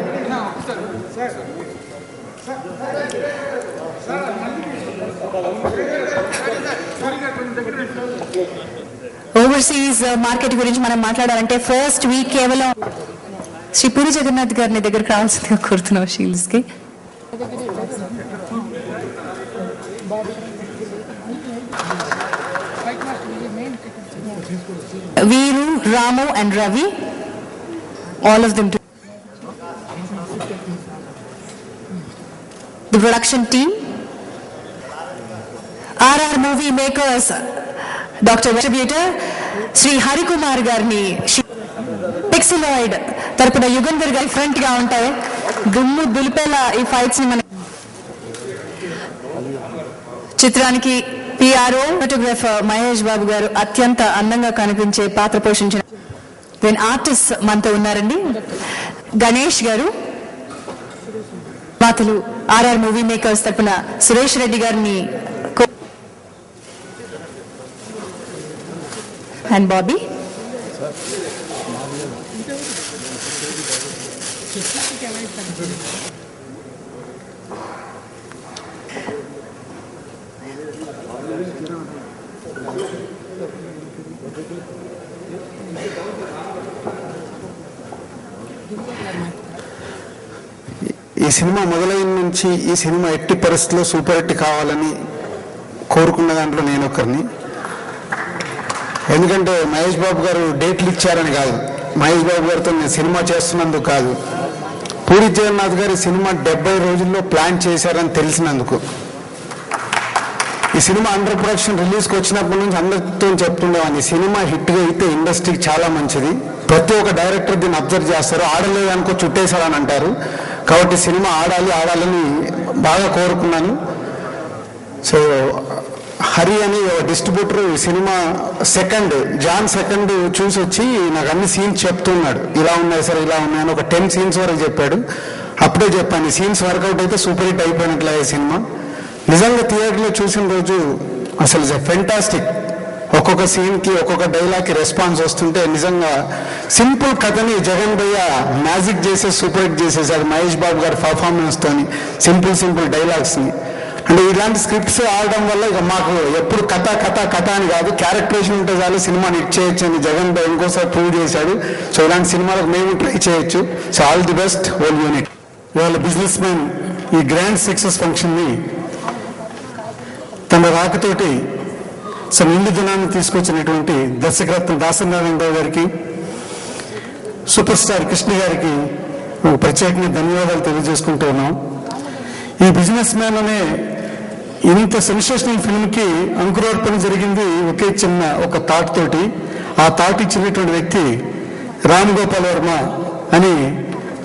ఓవర్సీస్ మార్కెట్ గురించి మనం మాట్లాడాలంటే ఫస్ట్ వీక్ కేవలం శ్రీ పూరి జగన్నాథ్ గారిని దగ్గరకు రావాల్సిందిగా కోరుతున్నాం షీల్డ్స్ కి. Veeru, Ramu and Ravi, all of them. The production team, RR movie makers, Dr. Distributor, Sri Hari Kumar Garni, Pixeloid, Tarpuna Yugandhar Gari front ga untayi, Dummu Dulpela ee fights ni mana చిత్రానికి పిఆర్ఓ ఫోటోగ్రాఫర్ మహేష్ బాబు గారు అత్యంత అందంగా కనిపించే పాత్ర పోషించిన దెన్ ఆర్టిస్ట్ మనతో ఉన్నారండి. గణేష్ గారు మాతలు ఆర్ఆర్ మూవీ మేకర్స్ తరపున సురేష్ రెడ్డి గారిని అండ్ బాబీ. ఈ సినిమా మొదలైన నుంచి ఈ సినిమా ఎట్టి పరిస్థితుల్లో సూపర్ హిట్ కావాలని కోరుకున్న దాంట్లో నేను ఒకరిని. ఎందుకంటే మహేష్ బాబు గారు డేట్లు ఇచ్చారని కాదు, మహేష్ బాబు గారితో నేను సినిమా చేస్తున్నందుకు కాదు, పూరి జగన్నాథ్ గారి సినిమా 70 రోజుల్లో ప్లాన్ చేశారని తెలిసినందుకు. ఈ సినిమా అండర్ ప్రొడక్షన్ రిలీజ్కి వచ్చినప్పటి నుంచి అందరితో చెప్తుండేవాడిని, సినిమా హిట్గా అయితే ఇండస్ట్రీకి చాలా మంచిది, ప్రతి ఒక్క డైరెక్టర్ దీన్ని అబ్జర్వ్ చేస్తారు, ఆడలేదు అనుకో చుట్టేశారని అంటారు, కాబట్టి సినిమా ఆడాలని బాగా కోరుకున్నాను. సో హరి అని డిస్ట్రిబ్యూటర్ ఈ సినిమా జాన్ సెకండ్ చూసి వచ్చి నాకు అన్ని సీన్స్ చెప్తున్నాడు, ఇలా ఉన్నాయి సార్ ఇలా ఉన్నాయని ఒక 10 సీన్స్ వరకు చెప్పాడు. అప్పుడే చెప్పాను, సీన్స్ వర్కౌట్ అయితే సూపర్ హిట్ అయిపోయినట్లే ఈ సినిమా. నిజంగా థియేటర్లో చూసిన రోజు అసలు ఫెంటాస్టిక్, ఒక్కొక్క సీన్కి ఒక్కొక్క డైలాగ్కి రెస్పాన్స్ వస్తుంటే నిజంగా సింపుల్ కథని జగన్ భయ్య మ్యాజిక్ చేసే సూపర్ హిట్ చేసేసాడు మహేష్ బాబు గారి పర్ఫార్మెన్స్తోని, సింపుల్ డైలాగ్స్ని. అంటే ఇలాంటి స్క్రిప్ట్స్ ఆడడం వల్ల ఇక మాకు ఎప్పుడు కథ అని కాదు, క్యారెక్టరేషన్ ఉంటే చాలు సినిమాని హిట్ చేయొచ్చు అని జగన్ భయ్య ఇంకోసారి ప్రూవ్ చేశాడు. సో ఇలాంటి సినిమాలకు మేము ట్రై చేయొచ్చు. So all the best whole unit. ఇవాళ బిజినెస్ మ్యాన్ ఈ గ్రాండ్ సక్సెస్ ఫంక్షన్ని తన రాకతోటి నిండు దినాన్ని తీసుకొచ్చినటువంటి దర్శకరత్న దాసనారాయణరావు గారికి, సూపర్ స్టార్ కృష్ణ గారికి ప్రత్యేకంగా ధన్యవాదాలు తెలియజేసుకుంటూ ఉన్నాం. ఈ బిజినెస్ మ్యాన్ అనే ఇంత సెన్సేషనల్ ఫిల్మ్కి అంకురార్పణ జరిగింది ఒకే చిన్న ఒక థాట్ తోటి. ఆ థాట్ ఇచ్చినటువంటి వ్యక్తి రామ్ గోపాల్ వర్మ అని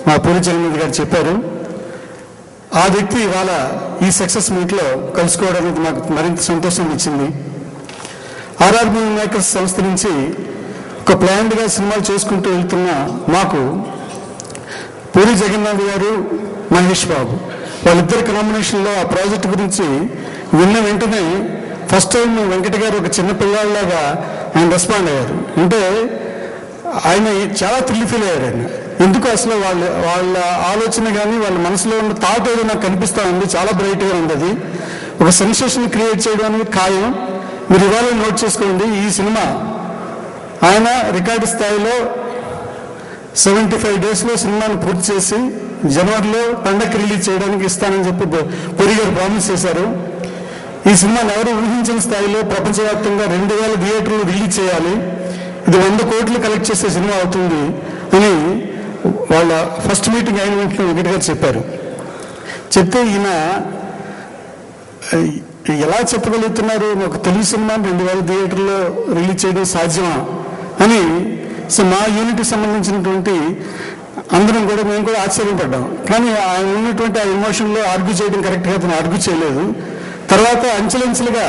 మా పూరి జగన్నాథ్ గారు చెప్పారు. ఆ వ్యక్తి ఇవాళ ఈ సక్సెస్ మీట్లో కలుసుకోవడానికి మాకు మరింత సంతోషం ఇచ్చింది. ఆర్ఆర్ మూవీ మేకర్స్ సంస్థ నుంచి ఒక ప్లాన్డ్గా సినిమాలు చేసుకుంటూ వెళ్తున్న మాకు పూరి జగన్నాథ్ గారు, మహేష్ బాబు వాళ్ళిద్దరి కాంబినేషన్లో ఆ ప్రాజెక్ట్ గురించి విన్న వెంటనే ఫస్ట్ టైం వెంకట గారు ఒక చిన్న పిల్లాడిలాగా ఆయన రెస్పాండ్ అయ్యారు. అంటే ఆయన చాలా థ్రిల్ ఫీల్ అయ్యారు. ఆయన ఎందుకు అసలు వాళ్ళ ఆలోచన కానీ వాళ్ళ మనసులో ఉన్న థాట్ ఏదో నాకు కనిపిస్తూ ఉంది, చాలా బ్రైట్గా ఉంది. అది ఒక సెన్సేషన్ క్రియేట్ చేయడం అనేది ఖాయం. మీరు ఇవాళ నోట్ చేసుకోండి, ఈ సినిమా ఆయన రికార్డు స్థాయిలో 75 డేస్లో సినిమాను పూర్తి చేసి జనవరిలో పండగకి రిలీజ్ చేయడానికి ఇస్తానని చెప్పి పూరి గారు ప్రామిస్ చేశారు. ఈ సినిమాను ఎవరు ఊహించిన స్థాయిలో ప్రపంచవ్యాప్తంగా 2000 థియేటర్లు రిలీజ్ చేయాలి, ఇది 100 కోట్లు కలెక్ట్ చేసే సినిమా అవుతుంది అని వాళ్ళ ఫస్ట్ మీటింగ్ అయిన వెంటనే వెంకట గారు చెప్పారు. చెప్తే ఈయన ఎలా చెప్పగలుగుతున్నారు, ఒక తెలుగు సినిమాని 2000 థియేటర్లో రిలీజ్ చేయడం సాధ్యమా అని. సో మా యూనిట్కి సంబంధించినటువంటి అందరం కూడా మేము కూడా ఆశ్చర్యపడ్డాం. కానీ ఆయన ఉన్నటువంటి ఆ ఎమోషన్లో ఆర్గ్యూ చేయడం కరెక్ట్గా అతను ఆర్గ్యూ చేయలేదు. తర్వాత అంచెలంచెలుగా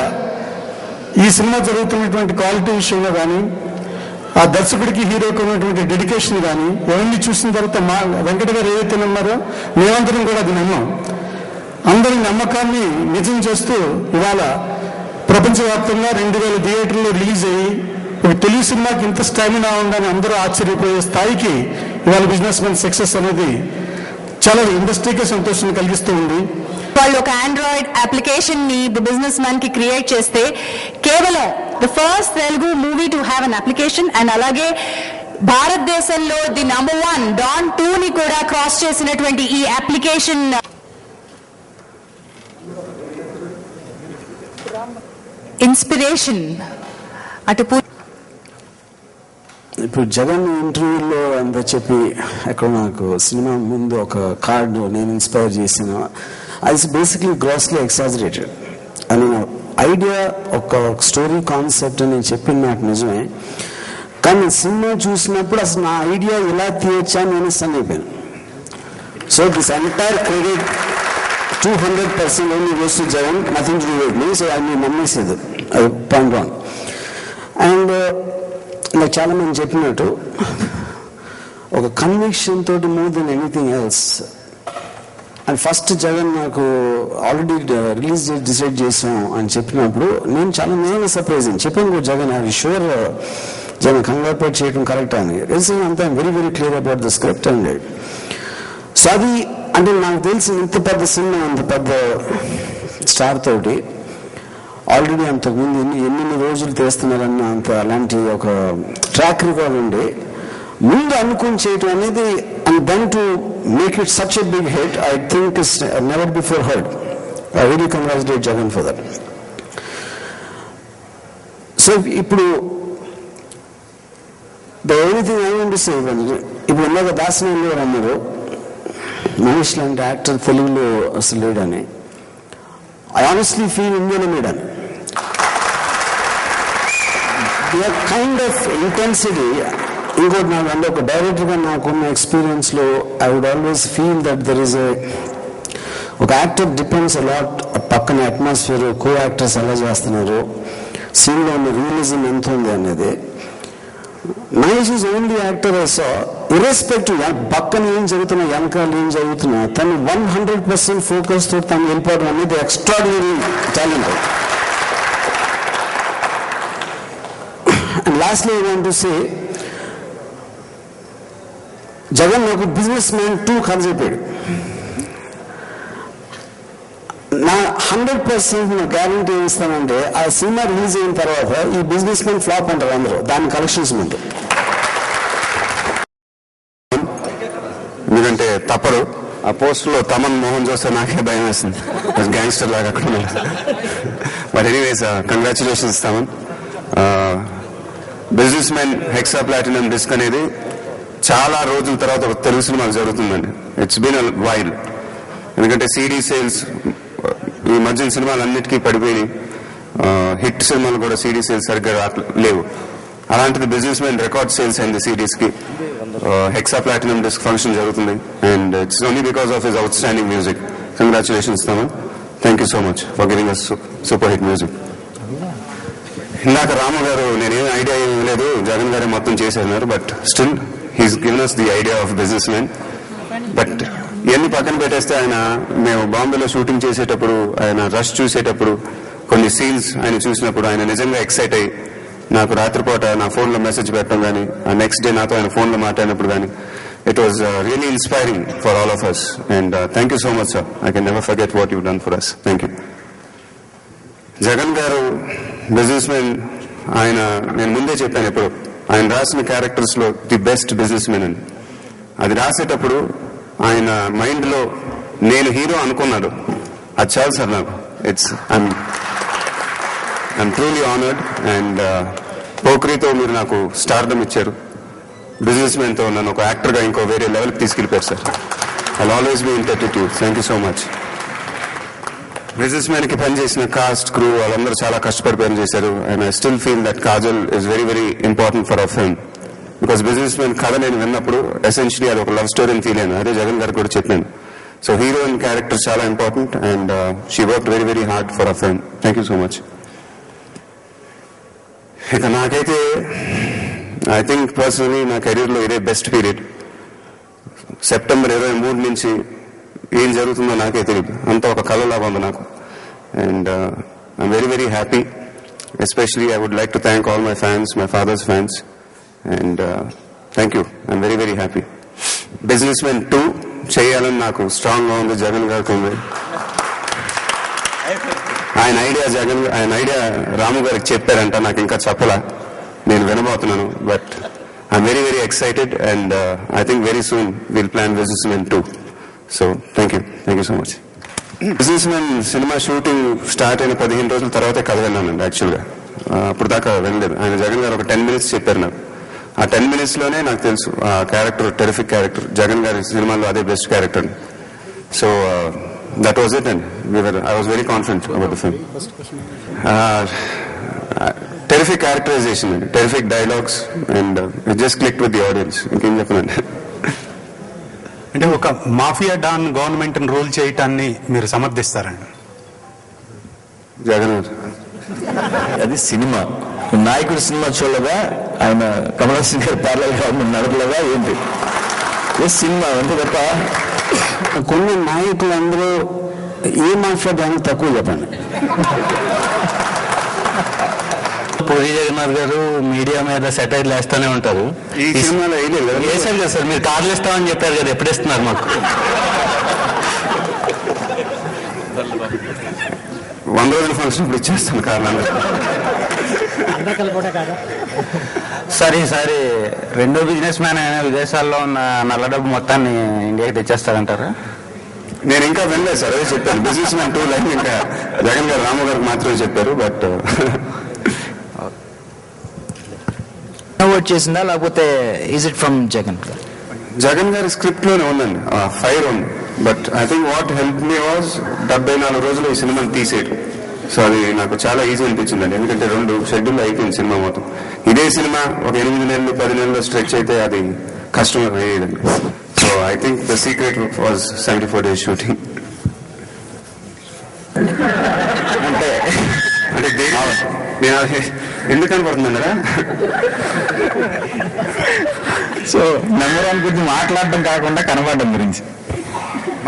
ఈ సినిమా జరుగుతున్నటువంటి క్వాలిటీ విషయంలో కానీ, ఆ దర్శకుడికి హీరోకి ఉన్నటువంటి డెడికేషన్ కానీ ఎవరిని చూసిన తర్వాత మా వెంకట గారు ఏదైతే నమ్మారో మేమందరం కూడా అది నమ్మాం. అందరి నమ్మకాన్ని నిజం చేస్తూ ఇవాళ ప్రపంచవ్యాప్తంగా 2000 థియేటర్లు రిలీజ్ అయ్యి ఒక తెలుగు సినిమాకి ఇంత స్టామినా ఉందని అందరూ ఆశ్చర్యపోయే స్థాయికి ఇవాళ బిజినెస్ మ్యాన్ సక్సెస్ అనేది చాలా ఇండస్ట్రీకి సంతోషం కలిగిస్తూ ఉంది. వాళ్ళు ఒక ఆండ్రాయిడ్ అప్లికేషన్ ని ది బిజినెస్ మ్యాన్ కి క్రియేట్ చేస్తే కేవలం the first Telugu movie to have an application and అలాగే భారతదేశంలో ది నంబర్ 1 డాన్ 2 ని కూడా క్రాస్ చేసినటువంటి ఈ అప్లికేషన్ ఇన్స్పిరేషన్ అటు ఇప్పుడు జగన్ ఇంటర్వ్యూలో అంతా చెప్పి అక్కడ నాకు సినిమా ముందు ఒక కార్డు నేను ఇన్స్పైర్ చేసిన, అది బేసిక్లీ గ్రాస్లీ ఎక్సాజరేటెడ్ అని ఐడియా, ఒక స్టోరీ కాన్సెప్ట్ నేను చెప్పిన నాకు నిజమే. కానీ సినిమా చూసినప్పుడు అసలు నా ఐడియా ఎలా తీయొచ్చా నేను సన్ అయిపోయాను. So this entire credit 200% only goes to Jagan, nothing to do with me. So అది నమ్మేసేది, అది పాయింట్ 1. అండ్ నాకు చాలా మంది చెప్పినట్టు ఒక కన్విక్షన్ తోటి more than anything else. And first Jagan నాకు ఆల్రెడీ రిలీజ్ డేట్ డిసైడ్ చేసాం అని చెప్పినప్పుడు నేను సర్ప్రైజ్ అయ్యాను. చెప్పాను కూడా జగన్ అది షూర్ జగన్ కంగ్రాచులేట్ చేయడం కరెక్ట్ అని. అంతా very very clear about the script and so అది అంటే నాకు తెలిసి ఇంత పెద్ద సినిమా అంత పెద్ద స్టార్ తోటి ఆల్రెడీ అంతకుముందు ఎన్ని రోజులు తీస్తున్నారన్న అంత అలాంటి ఒక ట్రాక్ రికార్డ్ ఉండి ముందు అనుకుని చేయటం అనేది and then to make it such a big hit I think is never before heard. I really congratulate Jagan for that. So ఇప్పుడు the anything I want to say, ఇప్పుడు ఇందాక దాసనారాయణ గారు అన్నారు మహేష్ లాంటి యాక్టర్ తెలుగులో అసలు లేడని. I honestly feel Indian made అని. Kind of intensity. ఇంకోటి నాకు అంటే ఒక డైరెక్టర్గా నాకున్న ఎక్స్పీరియన్స్లో I would always feel that there is ఒక యాక్టర్ డిపెండ్స్ అలాట్ పక్కన అట్మాస్ఫియర్, కో యాక్టర్స్ ఎలా చేస్తున్నారు, సీన్లో ఉన్న రియలిజం ఎంత ఉంది అనేది. Mahesh is only actor I saw, irrespective పక్కన ఏం జరుగుతున్నా, వెనకాల ఏం జరుగుతున్నా, తను 100% ఫోకస్ తో తను వెళ్ళిపోవడం అనేది extraordinary talent. And lastly I want to సే, జగన్ ఒక బిజినెస్ మ్యాన్ 2 కథ చెప్పాడు. నా 100% నా గ్యారంటీ ఏం ఇస్తానంటే ఆ సినిమా రిలీజ్ అయిన తర్వాత ఈ బిజినెస్ మ్యాన్ ఫ్లాప్ అంటారు అందరూ దాని కలెక్షన్స్ ముందు. ఎందుకంటే తప్పరు. ఆ పోస్ట్లో తమన్ మోహన్ చూస్తే నాకే భయం వేస్తుంది, గ్యాంగ్స్టర్ లాగా అక్కడ. But anyways congratulations Thaman. Businessman hexa platinum disc అనేది చాలా రోజుల తర్వాత ఒక తెలుగు సినిమాకు జరుగుతుందండి. It's been a while. ఎందుకంటే సిడీ సేల్స్ ఈ మధ్యన సినిమాలన్నిటికీ పడిపోయినాయి. హిట్ సినిమాలు కూడా సిడీ సేల్స్ సరిగ్గా లేవు. అలాంటిది బిజినెస్ మ్యాన్ రికార్డ్ సేల్స్ అయింది సిడీస్కి. హెక్సా ప్లాటినం డిస్క్ ఫంక్షన్ జరుగుతుంది. And it's only because of his outstanding music. Congratulations Thaman. Thank you so much for giving us super hit music. ఇందాక రాము గారు నేనేం ఐడియా ఏమీ లేదు, జగన్ గారే మొత్తం చేసేన్నారు. But still he's given us the idea of business man. But ఇవన్నీ పక్కన పెట్టేస్తే ఆయన, మేము బాంబేలో షూటింగ్ చేసేటప్పుడు ఆయన రష్ చూసేటప్పుడు కొన్ని సీన్స్ ఆయన చూసినప్పుడు ఆయన నిజంగా ఎక్సైట్ అయ్యి నాకు రాత్రిపూట నా ఫోన్లో మెసేజ్ పెట్టడం కానీ, ఆ నెక్స్ట్ డే నాతో ఆయన ఫోన్లో మాట్లాడినప్పుడు కానీ, it was really inspiring for all of us. And thank you so much sir. I can never forget what you done for us. Thank you. Jagan garu business man, ఆయన నేను ముందే చెప్పాను ఎప్పుడు, ఆయన రాసిన క్యారెక్టర్స్ లో ది బెస్ట్ బిజినెస్ మ్యాన్ అని. అది రాసేటప్పుడు ఆయన మైండ్ లో నేను హీరో అనుకున్నాడు. అది చాలు సార్ నాకు. I'm truly honoured. అండ్ పోక్రీతో మీరు నాకు స్టార్డమ్ ఇచ్చారు. బిజినెస్ మ్యాన్ తో నన్ను ఒక యాక్టర్ గా ఇంకో వేరే లెవెల్కి తీసుకెళ్ళిపోయారు sir. I always be in touch with you. Thank you so much. Business man కి పనిచేసిన కాస్ట్, క్రూ వాళ్ళందరూ చాలా కష్టపడి పని చేశారు. And I still feel that Kajal is very very important for our film. Because business man కథ నేను విన్నప్పుడు ఎసెన్షియలీ అది ఒక లవ్ స్టోరీని ఫీల్ అయ్యాను. అదే జగన్ గారికి కూడా చెప్పాను. సో హీరోయిన్ క్యారెక్టర్ చాలా important. And she work very very hard for our film. Thank you so much. ఇక నాకైతే ఐ థింక్ పర్సనలీ నా కెరీర్లో ఇదే బెస్ట్ పీరియడ్. సెప్టెంబర్ 23 నుంచి ఏం జరుగుతుందో నాకే తెలియదు. అంత ఒక కళలాగా ఉంది నాకు. And I'm very very happy. Especially I would like to thank all my fans, my father's fans. And thank you. I'm very very happy. Business man 2 చేయాలని నాకు స్ట్రాంగ్ గా ఉంది. జగన్ గారికి ఉంది. ఆయన ఐడియా రాము గారికి చెప్పారంట, నాకు ఇంకా చెప్పలా, నేను వినబోతున్నాను. But I'm very very excited. And I think very soon will plan business man 2. So thank you so much. Business man cinema shooting start అయిన 15 రోజుల తర్వాతే కథ విన్నానండి. యాక్చువల్గా అప్పుడు దాకా వినలేదు. ఆయన జగన్ గారు ఒక 10 minutes చెప్పారు నాకు. ఆ 10 minutes లోనే నాకు తెలుసు ఆ క్యారెక్టర్ టెరిఫిక్ క్యారెక్టర్, జగన్ గారి సినిమాలో అదే best character. So that was it. And I was very confident about the film. Terrific characterization అండి, terrific dialogues. And it just click with the audience. ఇంకేం చెప్పనండి. అంటే ఒక మాఫియా డాన్ గవర్నమెంట్ రూల్ చేయటాన్ని మీరు సమర్థిస్తారండి? జగన్ అది సినిమా. నాయకుడు సినిమా చూడగా ఆయన కమల్ హాసన్ గారు ప్యారలల్ గవర్నమెంట్ నడపలేదా ఏంటి? సినిమా అంటే తప్ప కొన్ని నాయకులందరూ ఏ మాఫియా దాన్ని తక్కువ చెప్పండి. పూరి జగన్నాథ్ గారు మీడియా మీద సెటైర్లు వేస్తూనే ఉంటారు. ఈ సినిమాలో వేసారు కదా సార్, మీరు కార్లు ఇస్తామని చెప్పారు కదా, ఎప్పుడు ఇస్తున్నారు మాకు? 100 రోజుల ఫంక్షన్ ఇప్పుడు ఇచ్చేస్తాను కారణంగా. సరే ఈసారి రెండో బిజినెస్ మ్యాన్ అయినా విదేశాల్లో ఉన్న నల్ల డబ్బు మొత్తాన్ని ఇండియాకి తెచ్చేస్తారంటారా? నేను ఇంకా వినలేదు సార్, అదే చెప్పాను. బిజినెస్ మ్యాన్ 2 లైక్ ఇంకా జగన్ గారు రాము గారికి మాత్రమే చెప్పారు. బట్ వర్క్ చేసిందా లేకపోతే is it from Jagan? Jagan గారి స్క్రిప్ట్ లోనే ఉందండి, ఫైర్ ఉంది. But I think what help me was 74 రోజులు ఈ సినిమాని తీసేయడం. సో అది నాకు చాలా ఈజీ అనిపించిందండి, ఎందుకంటే 2 షెడ్యూల్ అయిపోయింది సినిమా మొత్తం. ఇదే సినిమా ఒక 8 నెలలు 10 నెలలు స్ట్రెచ్ అయితే అది కష్టం అయ్యేదండి. So I think the secret was 74 days shooting. అంటే నేను ఎందుకు కనపడుతున్నారా? సో నెంబర్ 1 గురించి మాట్లాడటం కాకుండా కనపడడం గురించి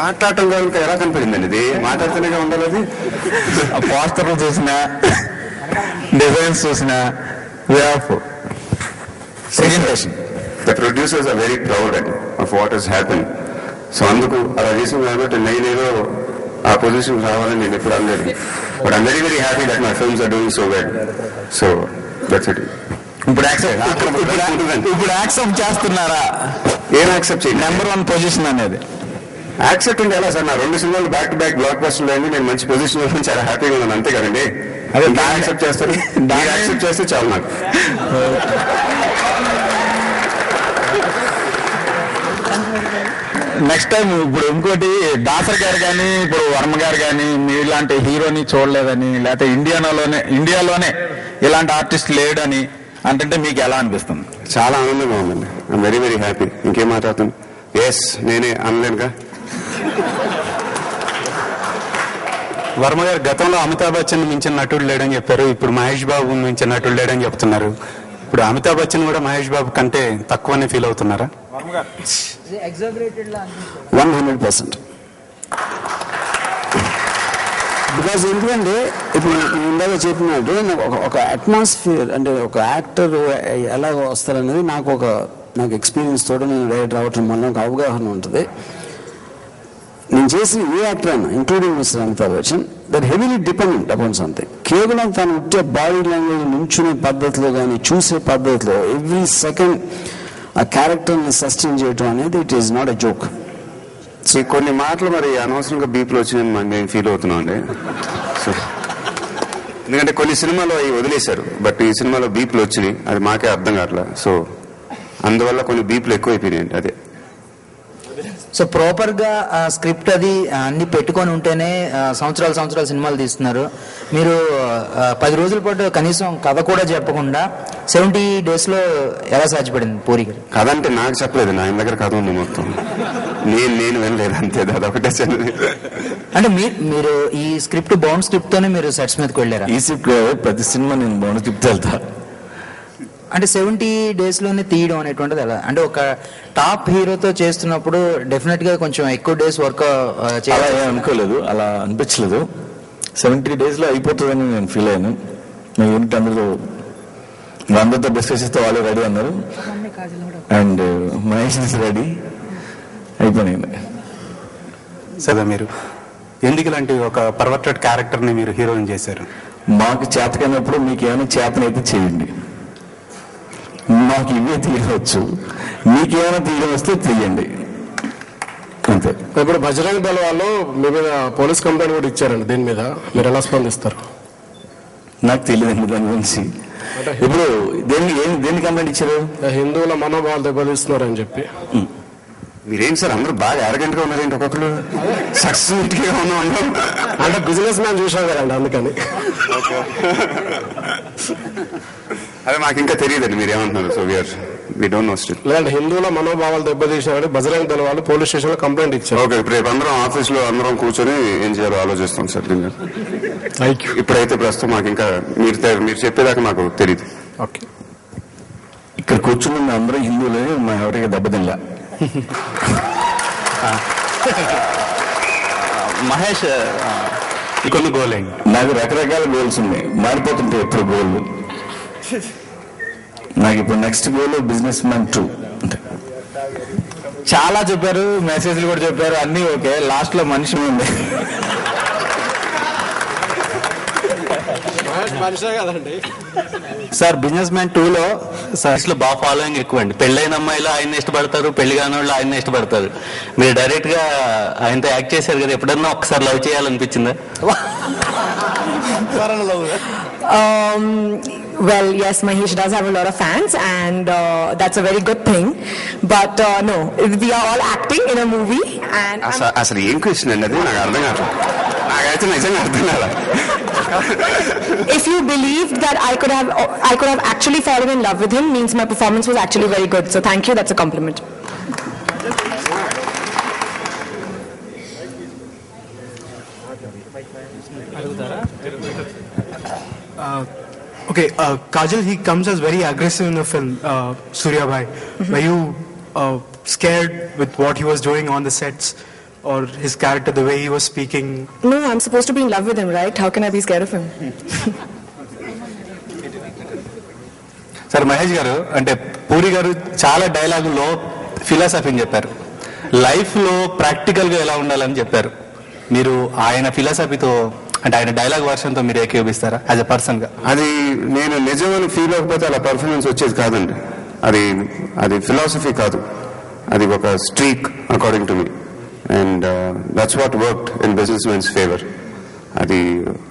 మాట్లాడటం కాకుండా ఎలా కనపడిందండి? ఇది మాట్లాడుతూనే ఉండాలి. అది పోస్టర్లు చూసిన, డిజైన్స్ చూసిన, way of presentation. The producers are very proud of what he's happen. So అందుకు అలా చేసిన కాబట్టి నేనేదో ఆ పొజిషన్ రావాలని నేను ఎప్పుడు అనలేదు. But I'm very very happy that my films are doing so well. So that's it. ఇప్పుడు యాక్సెప్ట్ చేస్తున్నారా? ఏం యాక్సెప్ట్ చేయండి? నెంబర్ 1 పొజిషన్ అనేది యాక్సెప్ట్ అంటే ఎలా సార్? నా 2 సినిమాలు బ్యాక్ టు బ్యాక్ బ్లాక్ బస్టర్లు అయింది, నేను మంచి పొజిషన్ లో చాలా హ్యాపీగా ఉన్నాను, అంతే కదండి. అదే యాక్సెప్ట్ చేస్తారు, యాక్సెప్ట్ చేస్తే చాలు నాకు. నెక్స్ట్ టైం ఇప్పుడు ఇంకోటి, దాసర్ గారు కానీ ఇప్పుడు వర్మ గారు కానీ మీలాంటి హీరోని చూడలేదని, లేకపోతే ఇండియాలోనే ఇలాంటి ఆర్టిస్ట్ లేడని అంటే మీకు ఎలా అనిపిస్తుంది? చాలా ఆనందంగా ఉందండి. I'm very very happy. ఇంకేం మాట్లాడుతాను? ఎస్, నేనే అనలేనుగా. వర్మ గారు గతంలో అమితాబ్ బచ్చన్ మించిన నటుడు లేడని చెప్పారు, ఇప్పుడు మహేష్ బాబు మించిన నటుడు లేడని చెప్తున్నారు. ఇప్పుడు అమితాబ్ బచ్చన్ కూడా మహేష్ బాబు కంటే తక్కువనే ఫీల్ అవుతున్నారా? 100%. బికాజ్ ఎందుకంటే ఇప్పుడు ఇందాక చెప్పినట్టు ఒక అట్మాస్ఫియర్ అంటే ఒక యాక్టర్ ఎలా వస్తారనేది నాకు ఎక్స్పీరియన్స్ తోటి నేను డైరెక్ట్ రావటం వల్ల ఒక అవగాహన ఉంటుంది. నేను చేసిన ఏ యాక్టర్ అయినా including mister Amitabh Bachchan that heavily dependent upon something. కేవలం తను ఉంటే బాడీ లాంగ్వేజ్ నుంచునే పద్ధతిలో కానీ చూసే పద్ధతిలో ఎవ్రీ సెకండ్ ఆ క్యారెక్టర్ని సస్టైన్ చేయటం అనేది it is not a joke. So కొన్ని మాటలు మరి అనవసరంగా బీప్లు వచ్చినాయని నేను ఫీల్ అవుతున్నాను అండి. సో ఎందుకంటే కొన్ని సినిమాలో అవి వదిలేశారు, బట్ ఈ సినిమాలో బీప్లు వచ్చినాయి, అది మాకే అర్థం కావట్లా. సో అందువల్ల కొన్ని బీప్లు ఎక్కువైపోయినాయండి. అదే సో ప్రాపర్ గా స్క్రిప్ట్ అది అన్ని పెట్టుకొని ఉంటేనే సంవత్సరాలు సినిమాలు తీస్తున్నారు. మీరు 10 రోజుల పాటు కనీసం కథ కూడా చెప్పకుండా 70 days లో ఎలా సాధ్యపడింది పూరి గారు? కథ అంటే నాకు చెప్పలేదు, నా దగ్గర కథ ఉంది మొత్తం, నేను వినలేదు అంతే. అదొకటే అంటే మీరు ఈ స్క్రిప్ట్ బౌండ్ స్క్రిప్ట్ తోనే మీరు సెట్స్ మీదకి వెళ్ళారా? ఈ స్క్రిప్ట్ ప్రతి సినిమా నేను బౌండ్ స్క్రిప్ట్ వెళ్తా. అంటే 70 days లోనే తీయడం అనేటువంటిది ఎలా? అంటే ఒక టాప్ హీరోతో చేస్తున్నప్పుడు డెఫినెట్ గా కొంచెం ఎక్కువ డేస్ వర్క్ చేయాలి అనుకోలేదు, అలా అనిపించలేదు. 70 days లో అయిపోతుందని నేను ఫీల్ అయ్యాను. మీ యూనిట్ అందరితో డిస్కస్ చేస్తే వాళ్ళు రెడీ అన్నారు అండ్ మహేష్ రెడీ అయిపోయింది. సరే, మీరు ఎందుకు ఇలాంటి ఒక పర్వర్టెడ్ క్యారెక్టర్ ని మీరు హీరోయిన్ చేశారు? మాకు చేతకైనప్పుడు మీకు ఏమైనా చేతనైతే చేయండి, మాకు ఇవే తీయవచ్చు, మీకేమైనా తీయడం వస్తే తీయండి అంతే. ఇప్పుడు బజరంగ్ దళ వాళ్ళు మీ మీద పోలీస్ కంప్లైంట్ కూడా ఇచ్చారండి, దీని మీద మీరు ఎలా స్పందిస్తారు? నాకు తెలియదండి దాని గురించి. ఇప్పుడు దేన్ని కంప్లైంట్ ఇచ్చారు? హిందువుల మనోభావాలు దెబ్బతీస్తున్నారని చెప్పి. మీరేం సార్ అందరూ బాగా అరగంట గా ఉన్నారేంటి? ఒక్కొక్కరు సక్సెస్ఫుల్ గా ఉన్నాం అంటే బిజినెస్ మ్యాన్ చూసాం కదండి, అందుకని. అదే మాకు ఇంకా తెలియదండి మీరు ఏమంటున్నారు. So we don't know still. లేదంటే హిందువుల మనోభావాలు దెబ్బతీసినారని బజరంగ్ దళ వాళ్ళు పోలీస్ స్టేషన్ లో కంప్లైంట్ ఇచ్చారు. ఓకే, రేపు అందరం ఆఫీస్ లో అందరం కూర్చొని ఏం చేయాలో ఆలోచిస్తాం సార్. ఇప్పుడైతే ప్రస్తుతం మాకు ఇంకా మీరు చెప్పేదాకా మాకు తెలియదు. ఓకే, ఇక్కడ కూర్చున్న అందరూ హిందువులే, మా ఎవరికి దెబ్బతిల్లా. మహేష్ కొన్ని గోల్ అయింది. నాకు రకరకాల గోల్స్ ఉన్నాయి, మారిపోతుంటాయి ఎప్పుడు గోల్. నాకు ఇప్పుడు నెక్స్ట్ గోల్ బిజినెస్ మ్యాన్ 2. చాలా చెప్పారు, మెసేజ్లు కూడా చెప్పారు, అన్నీ ఓకే. లాస్ట్ లో మనిషి ఉంది. సార్ బిజినెస్ మ్యాన్ 2లో సార్స్ లో బాగా ఫాలోయింగ్ ఎక్కువ అండి. పెళ్ళైన అమ్మాయిలు ఆయన ఇష్టపడతారు, పెళ్లి కాని వాళ్ళు ఆయన ఇష్టపడతారు. మీరు డైరెక్ట్ గా ఆయనతో యాక్ట్ చేశారు కదా, ఎప్పుడన్నా ఒకసారి love చేయాలనిపించిందా? Well, yes, Mahesh does have a lot of fans, and that's a very good thing. But no, we are all acting in a movie, and అసలు ఏం క్వశ్చన్ అండి అది? నాకు అర్థం కాదు, నాకైతే నిజంగా అర్థం కాదు. If you believed that I could have actually fallen in love with him, means my performance was actually very good. So thank you. That's a compliment. Okay, Kajal, he comes as very aggressive in the film, Surya Bhai. Were you scared with what he was doing on the sets, or his character, the way he was speaking? No, I'm supposed to be in love with him, right? How can I be scared of him? Sir Mahesh గారు, అంటే పూరి గారు చాలా డైలాగుల్లో ఫిలాసఫీని చెప్పారు, లైఫ్లో ప్రాక్టికల్గా ఎలా ఉండాలని చెప్పారు. మీరు ఆయన ఫిలాసఫీతో, అంటే ఆయన డైలాగ్ వర్షన్తో మీరు ఏకీభవిస్తారా యాజ్ ఎ పర్సన్ గా? అది నేను నిజమని ఫీల్ అవ్వకపోతే అలా పర్ఫార్మెన్స్ వచ్చేది కాదండి. అది ఫిలాసఫీ కాదు, అది ఒక streak according to me. And that's what worked in business mens favour. అది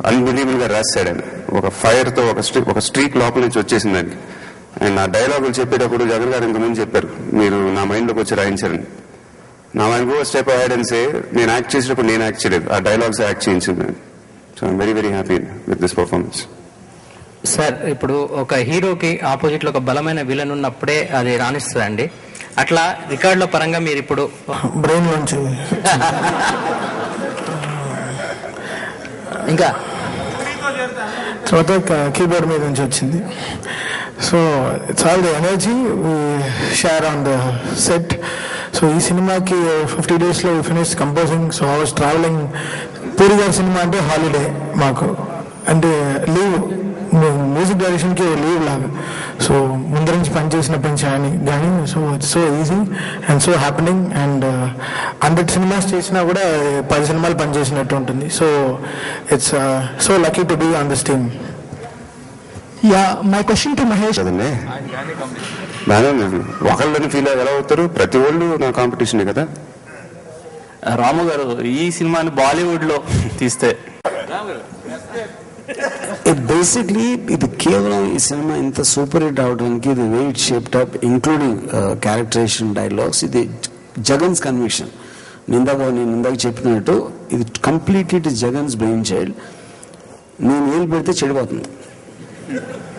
అన్బిలీవబుల్ గా రాశాడు ఆయన. ఒక ఫైర్ తో ఒక స్ట్రీక్ లోపల నుంచి వచ్చేసిందండి. అండ్ ఆ డైలాగులు చెప్పేటప్పుడు జగన్ గారు ఇంతకుముందు చెప్పారు, మీరు నా మైండ్ లోకి వచ్చి రాయించారని. నా mind go step ahead and say, నేను యాక్ట్ చేసేటప్పుడు నేను యాక్ట్ చేయలేదు, ఆ డైలాగ్స్ యాక్ట్ చేయించింది. So I'm very very happy with this performance. Sir, ఇప్పుడు ఒక హీరోకి ఆపోజిట్ లో ఒక బలమైన విలన్ ఉన్నప్పుడే అది రాణిస్తుందండి. అట్లా రికార్డుల పరంగా మీరు ఇప్పుడు బ్రెయిన్ నుంచి ఇంకా తర్వాత కీబోర్డ్ మీద నుంచి వచ్చింది. So it's all the energy we share on the set. So ఈ సినిమాకి 50 days లో finish composing. So I was travelling. Puri గారి సినిమా అంటే హాలిడే మాకు, అంటే లీవ్, మ్యూజిక్ డైరెక్షన్కి లీవ్ లాగా. సో ముందర నుంచి పనిచేసినప్పటి నుంచి కానీ so it's so easy and so happening. And 100 cinemas చేసినా కూడా 10 సినిమాలు పనిచేసినట్టు ఉంటుంది. So it's so lucky to be on this team. Yeah, my question to Mahesh. కదండి, బాగా ఒకళ్ళని ఫీల్ ఎలా అవుతారు, ప్రతి వాళ్ళు నా కాంపిటీషన్ కదా. రాము గారు, ఈ సినిమాని బాలీవుడ్ లో తీస్తే బేసిక్లీ ఇది కేవలం ఈ సినిమా ఇంత సూపర్ హిట్ అవడానికి ఇది way it shaped up, including characterisation, dialogues, ఇది జగన్స్ కన్విక్షన్. నేను ఇందాక చెప్పినట్టు ఇది completely it Jagan's brainchild. నేను ఏం పెడితే చెడిపోతుంది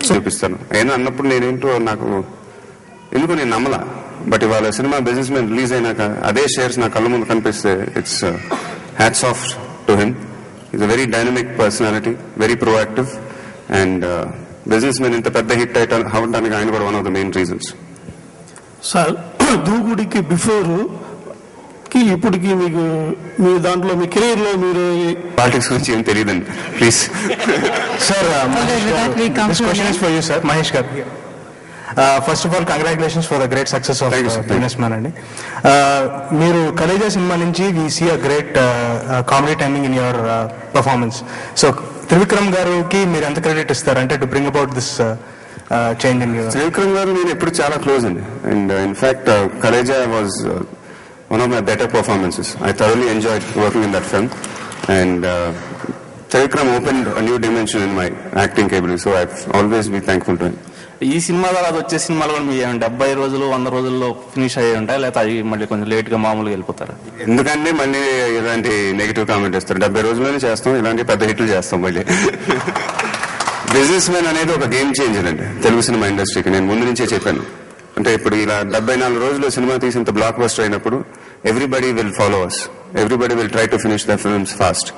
చూపిస్తాను. అయినా అన్నప్పుడు నేనేంటో నాకు ఎందుకు నేను నమ్మలా. బట్ ఇవాళ సినిమా బిజినెస్ మ్యాన్ రిలీజ్ అయినాక అదే షేర్స్ నా కళ్ళ ముందు కనిపిస్తే it's hats off to him. Is a very dynamic personality, very proactive. And business man ఇంత పెద్ద హిట్ అవడానికి ఆయన కూడా one of the main reasons. Sir, దూకుడికి బిఫోర్ కి ఇప్పటికి మీకు మీ దాంట్లో మీ కెరీర్ లో మీరు పాలిటిక్స్ గురించి ఏం తెలియదండి, please. Sir, for you sir, Mahesh గారు. First of all congratulations for the great success of business man అండి. మీరు కలేజా సినిమా నుంచి we see a great comedy timing in your performance. So Trivikram గారికి మీరు ఎంత క్రెడిట్ ఇస్తారు అంటే to bring about this change in your? Trivikram గారు నేను ఎప్పుడు చాలా క్లోజ్ అండి. And in fact Khaleja was one of my better performances. I thoroughly enjoyed working in that film, and Trivikram opened a new dimension in my acting capability, so I've always been thankful to him. ఈ సినిమా తర్వాత వచ్చే సినిమాలు కూడా మీ 70 రోజులు 100 రోజుల్లో ఫినిష్ అయ్యి ఉంటాయి, లేకపోతే అవి మళ్ళీ కొంచెం లేట్ గా మామూలుగా వెళ్ళిపోతారా? ఎందుకంటే మళ్ళీ ఇలాంటి నెగిటివ్ కామెంట్ ఇస్తారు. 70 రోజుల్లోనే చేస్తాం, ఇలాంటి పెద్ద హిట్లు చేస్తాం మళ్ళీ. బిజినెస్ మ్యాన్ అనేది ఒక గేమ్ చేంజర్ అండి తెలుగు సినిమా ఇండస్ట్రీకి. నేను ముందు నుంచే చెప్పాను. అంటే ఇప్పుడు ఇలా 74 రోజులు సినిమా తీసినంత బ్లాక్ బస్టర్ అయినప్పుడు everybody will follow us, everybody will try to finish the films fast.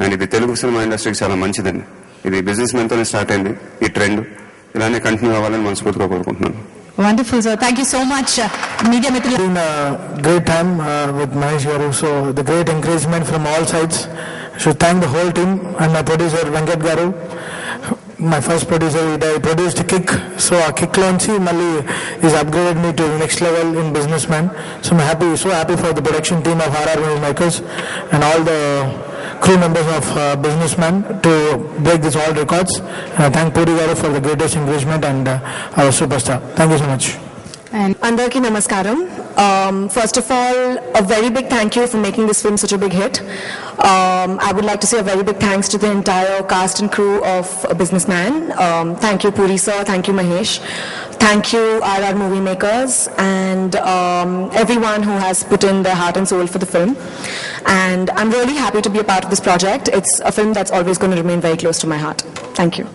And ఇది తెలుగు సినిమా ఇండస్ట్రీకి చాలా మంచిదండి. ఇది బిజినెస్ మ్యాన్ తోనే స్టార్ట్ అయింది ఈ ట్రెండ్, ఇలానే కంటిన్యూ అవ్వాలని మనస్ఫూర్తిగా కోరుకుంటున్నాను. Wonderful, sir. Thank you so much, media mitrulu. It's been a great time with Mahesh Garu. So the great encouragement from all sides. I should thank the whole team and my producer Venkat Garu. My first producer, I produced Kick, so our Kick launch Malli is upgraded me to the next level in Businessman. So I'm so happy for the production team of RR Makers and all the crew members of Businessman to break this all records. And I thank Puri Garu for the greatest encouragement and our superstar. Thank you so much. Andarki namaskaram. First of all, a very big thank you for making this film such a big hit. I would like to say a very big thanks to the entire cast and crew of Businessman. Thank you Puri sir, thank you Mahesh, thank you RR Movie Makers and everyone who has put in their heart and soul for the film. And I'm really happy to be a part of this project. It's a film that's always going to remain very close to my heart. Thank you.